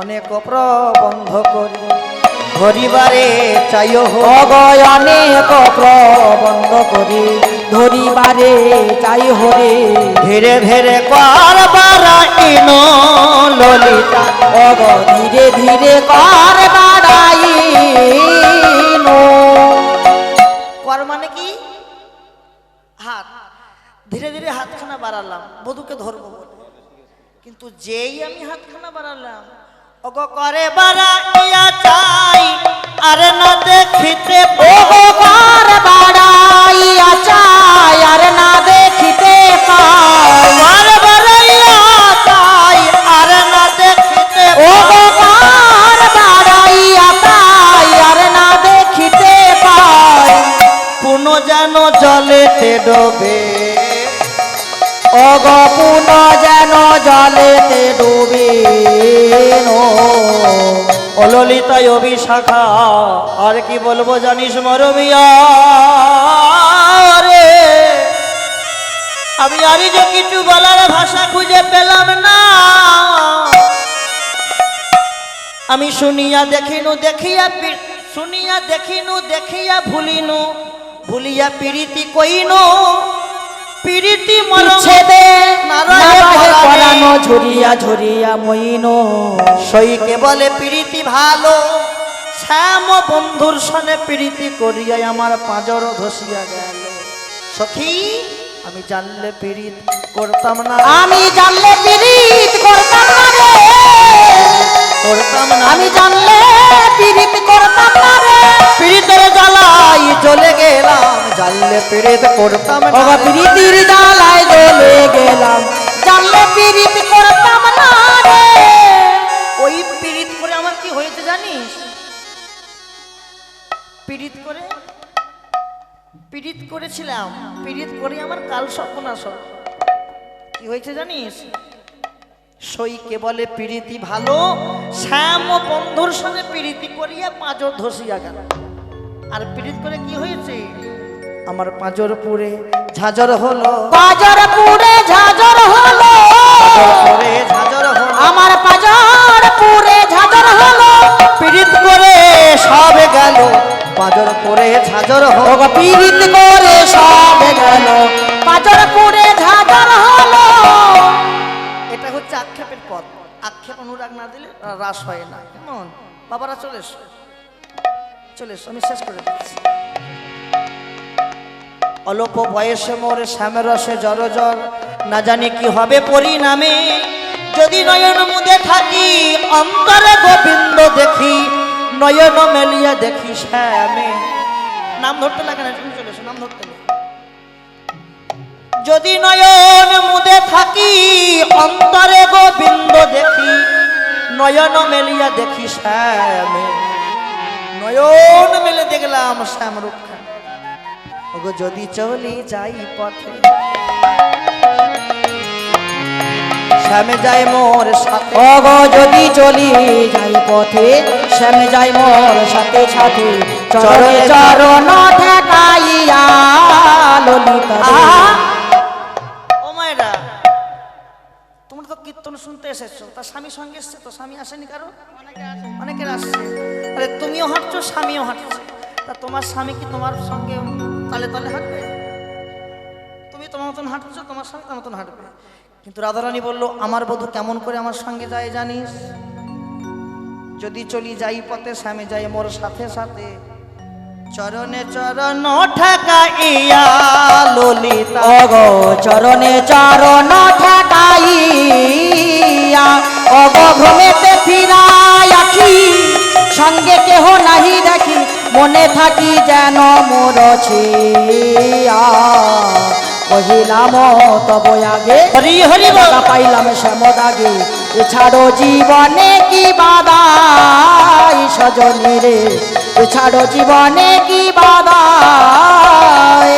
অনেক প্রবন্ধ করি ধরিবারে চাইও। ওগো অনেক প্রবন্ধ করি ধরিবারে চাই হরে। ধীরে ধীরে করবার ইন ললিতা। ওগো ধীরে ধীরে কর বাড়াই। কর মানে কি? হাত। ধীরে ধীরে হাতখানা বাড়ালাম বধূকে ধরবো বলে। কিন্তু যেই আমি হাতখানা বাড়ালাম, ওগো করে বাড়াইয়া চাই আর না দেখিতে। ওগো কর বাড়াইয়া চাই আর না দেখিতে পাই। কর বাড়াইয়া চাই আর না দেখিতে। ওগো কর বাড়াইয়া চাই আর না দেখিতে পাই। পুন যেন জলেতে ডোবে। ওগো পুন যেন জলেতে ডুবে। ও ললিতায় অভিশাখা, আর কি বলবো জানিস মরমিয়া আমি আর যে কিছু বলার ভাষা খুঁজে পেলাম না। আমি শুনিয়া দেখিনু দেখিয়া শুনিয়া দেখিনু দেখিয়া ভুলিনু ভুলিয়া প্রীতি কইনু প্রীতি ছেদে নারাহে পরানো মরণে ঝরিয়া ঝরিয়া মইনো সইকে বলে প্রীতি ভালো শ্যাম বন্ধুর সনে প্রীতি করিয়া আমার পাঁজর ধসিয়া গেল। সখী আমি জানলে প্রীত করতাম না, আমি জানলে পীড়িত করতাম না রে, করতাম না আমি জানলে পীড়িত করতাম না রে। প্রীতের জ্বালাই চলে গেলাম, জানলে প্রীত করতাম ও না। প্রীতির জ্বালায় জ্বলে গেলাম, জানলে পীড়িত করতাম না রে। ওই প্রীত করে আমার কি হয়েছে জানিস? পীড়িত করেছিলাম, পীড়িত করে আমার কাল সর্বনাশ হলো। কি হয়েছে জানিস? সইকে বলে প্রীতি ভালো শ্যাম বন্ধুর সঙ্গে প্রীতি করিয়া পাঁজর ধসিয়া গেল। আর পীড়িত করে কি হয়েছে? আমার পাঁজর পুরে ঝাঁঝর হলো, পাজর পুরে ঝাঁঝর হলো, পাঁজর পুরে ঝাঁঝর হলো। আমার পাজর পুরে ঝাঁঝর হলো। পীড়িত করে সব গেল, পাঁজর পুরে ঝাঁঝর ও হলো। পীড়িত করে সব গেল, পাজর পুরে ঝাঁঝর হলো। এটা হচ্ছে আক্ষেপের পথ। আক্ষেপ অনুরাগ না দিলে হ্রাস হয় না। কেমন বাবারা? চলে এসো, চলে এসো, আমি শেষ করে দিচ্ছি। অল্প বয়সে মোর শ্যামের রসে জর জর, না জানি কি হবে পরিণামে। যদি নয়ন মুদে থাকি অন্তরে গোবিন্দ দেখি, নয়ন মেলিয়া দেখি শ্যামে। নাম ধরতে লাগে না, তুমি চলে এসো, নাম ধরতে লাগে। যদি নয়ন মুদে থাকি অন্তরে গোবিন্দ দেখি, নয়ন মেলিয়া দেখি শ্যামে। নয়ন মেলে দেখলাম শ্যাম রক্ষা। ওগো যদি চলি যাই পথে, শ্যামে যাই মোর সাথে। ওগো যদি চলি যাই পথে, শ্যামে যাই মোর সাথে সাথে। চরণে চরণ ঠেকাইয়া ললিতা রে। ও মায়েরা, তোমরা তো কীর্তন শুনতে এসেছো, তার স্বামী সঙ্গে এসছে তো? স্বামী আসেনি কারো? অনেকের আসছে। আরে তুমিও হাঁটছো, স্বামীও হাঁটছে। তা তোমার স্বামী কি তোমার সঙ্গে তালে তালে হাঁটবে? তুমি তোমার মতন হাঁটছো, তোমার স্বামী তার মতন হাঁটবে। কিন্তু রাধারানী বলল, আমার বধূ কেমন করে আমার সঙ্গে যায় জানিস? যদি চলি যাই পথে, স্বামী যায় মোর সাথে সাথে। চরণে চরণ ঠেকাইয়া ললিতা, ওগো চরণে চরণ ঠেকাইয়া, ওগো ভ্রমেতে ফিরাই আখি, সঙ্গে কেহ নাহি দেখি, মনে থাকি যেন মোর ছিয়া। কহিলাম তব আগে, হরি হরি বল। বাধা পাইলাম শ্যামদাগে, এছাড়ো জীবনে কি বাদাই সজনী রে, এছাড়ো জীবনে কি বাদাই।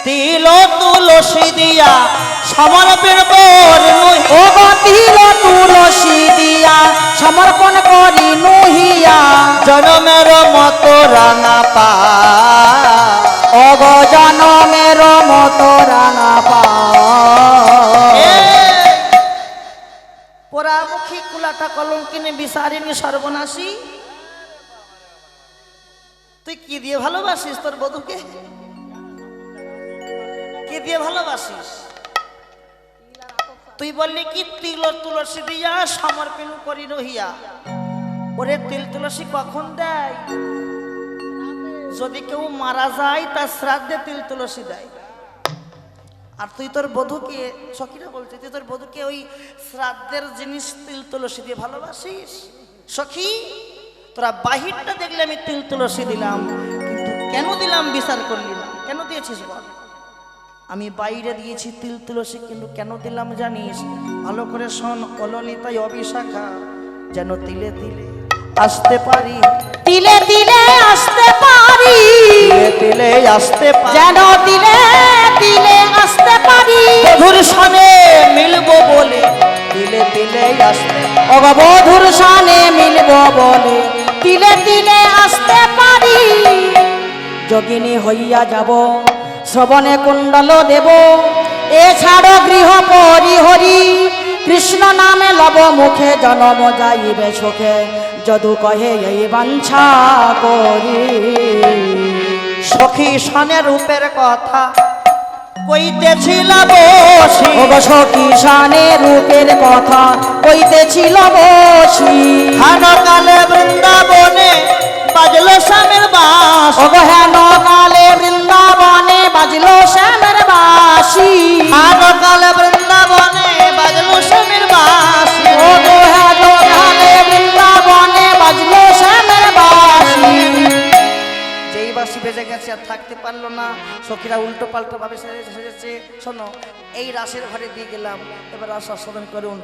তিল তুলসী দিয়া সমর্পণ কর নই, ও গো তিল তুলসী দিয়া সমর্পণ করি নুহিয়া, জনমের মতো রাঙা পা। ও গো জনমের মতো রাঙা পা। পোড়ামুখী কুলাটা কলঙ্কিনী বিচারিণী সর্বনাশী, তুই কি দিয়ে ভালোবাসিস তোর বধূকে? কি দিয়ে ভালোবাসিস? তুই বললি কি তিল তুলসী দিয়া সমর্পণ করি রহিয়া। ওরে তিল তুলসী কখন দেয়? যদি কেউ মারা যায় তার শ্রাদ্ধে তিল তুলসী দেয়। আর তুই তোর বধূকে, সখীরা বলছে, তুই তোর বধূকে ওই শ্রাদ্ধের জিনিস তিল তুলসী দিয়ে ভালোবাসিস? সখী, তোরা বাহিরটা দেখলে আমি তিল তুলসী দিলাম, কিন্তু কেন দিলাম বিচার করলি না। কেন দিয়েছিস বল? আমি বাইরে দিয়েছি তিল তুলসী, কিন্তু কেন দিলাম জানিস? ভালো করে শোন। অললিতাই অবিশাখা, যেন তিলে তিলে আসতে পারি, তিলে তিলে আসতে পারি, তিলে তিলে আসতে পারি, যেন তিলে তিলে আসতে পারি। বধুর সনে মিলবো বলে তিলে তিলে আসতে। ও গো বধুর সানে মিলব বলে তিলে তিলে আসতে পারি। যোগিনী হইয়া যাব, শ্রবণে কুণ্ডল দেব, এছাড়ো গৃহ পরিহরি কৃষ্ণ নামে লব মুখে জনম যাইবে সুখে যদু কহে এই বাঞ্ছা করি সখী সনের রূপের কথা কইতেছিল বসি ওগো সখী শানে রূপের কথা কইতেছিল বসি হানকালে বৃন্দাবনে বাজলো শ্যামের বাঁশ ওগো হেন কালে বৃন্দাবনে বাজলো শ্যামের বাঁশি হানকালে বৃন্দাবনে বাজলো শ্যামের বাঁশ ওগো হেন কালে বৃন্দাবনে বাজলো শ্যামের বাঁশি যেই বাঁশি বেজে গেছে আর থাকতে পারলো না সখীরা উল্টো পাল্টো ভাবে সেজেছে। শোনো, এই রাসের ঘরে দিয়ে গেলাম, এবার রাস আস্বাদন করুন।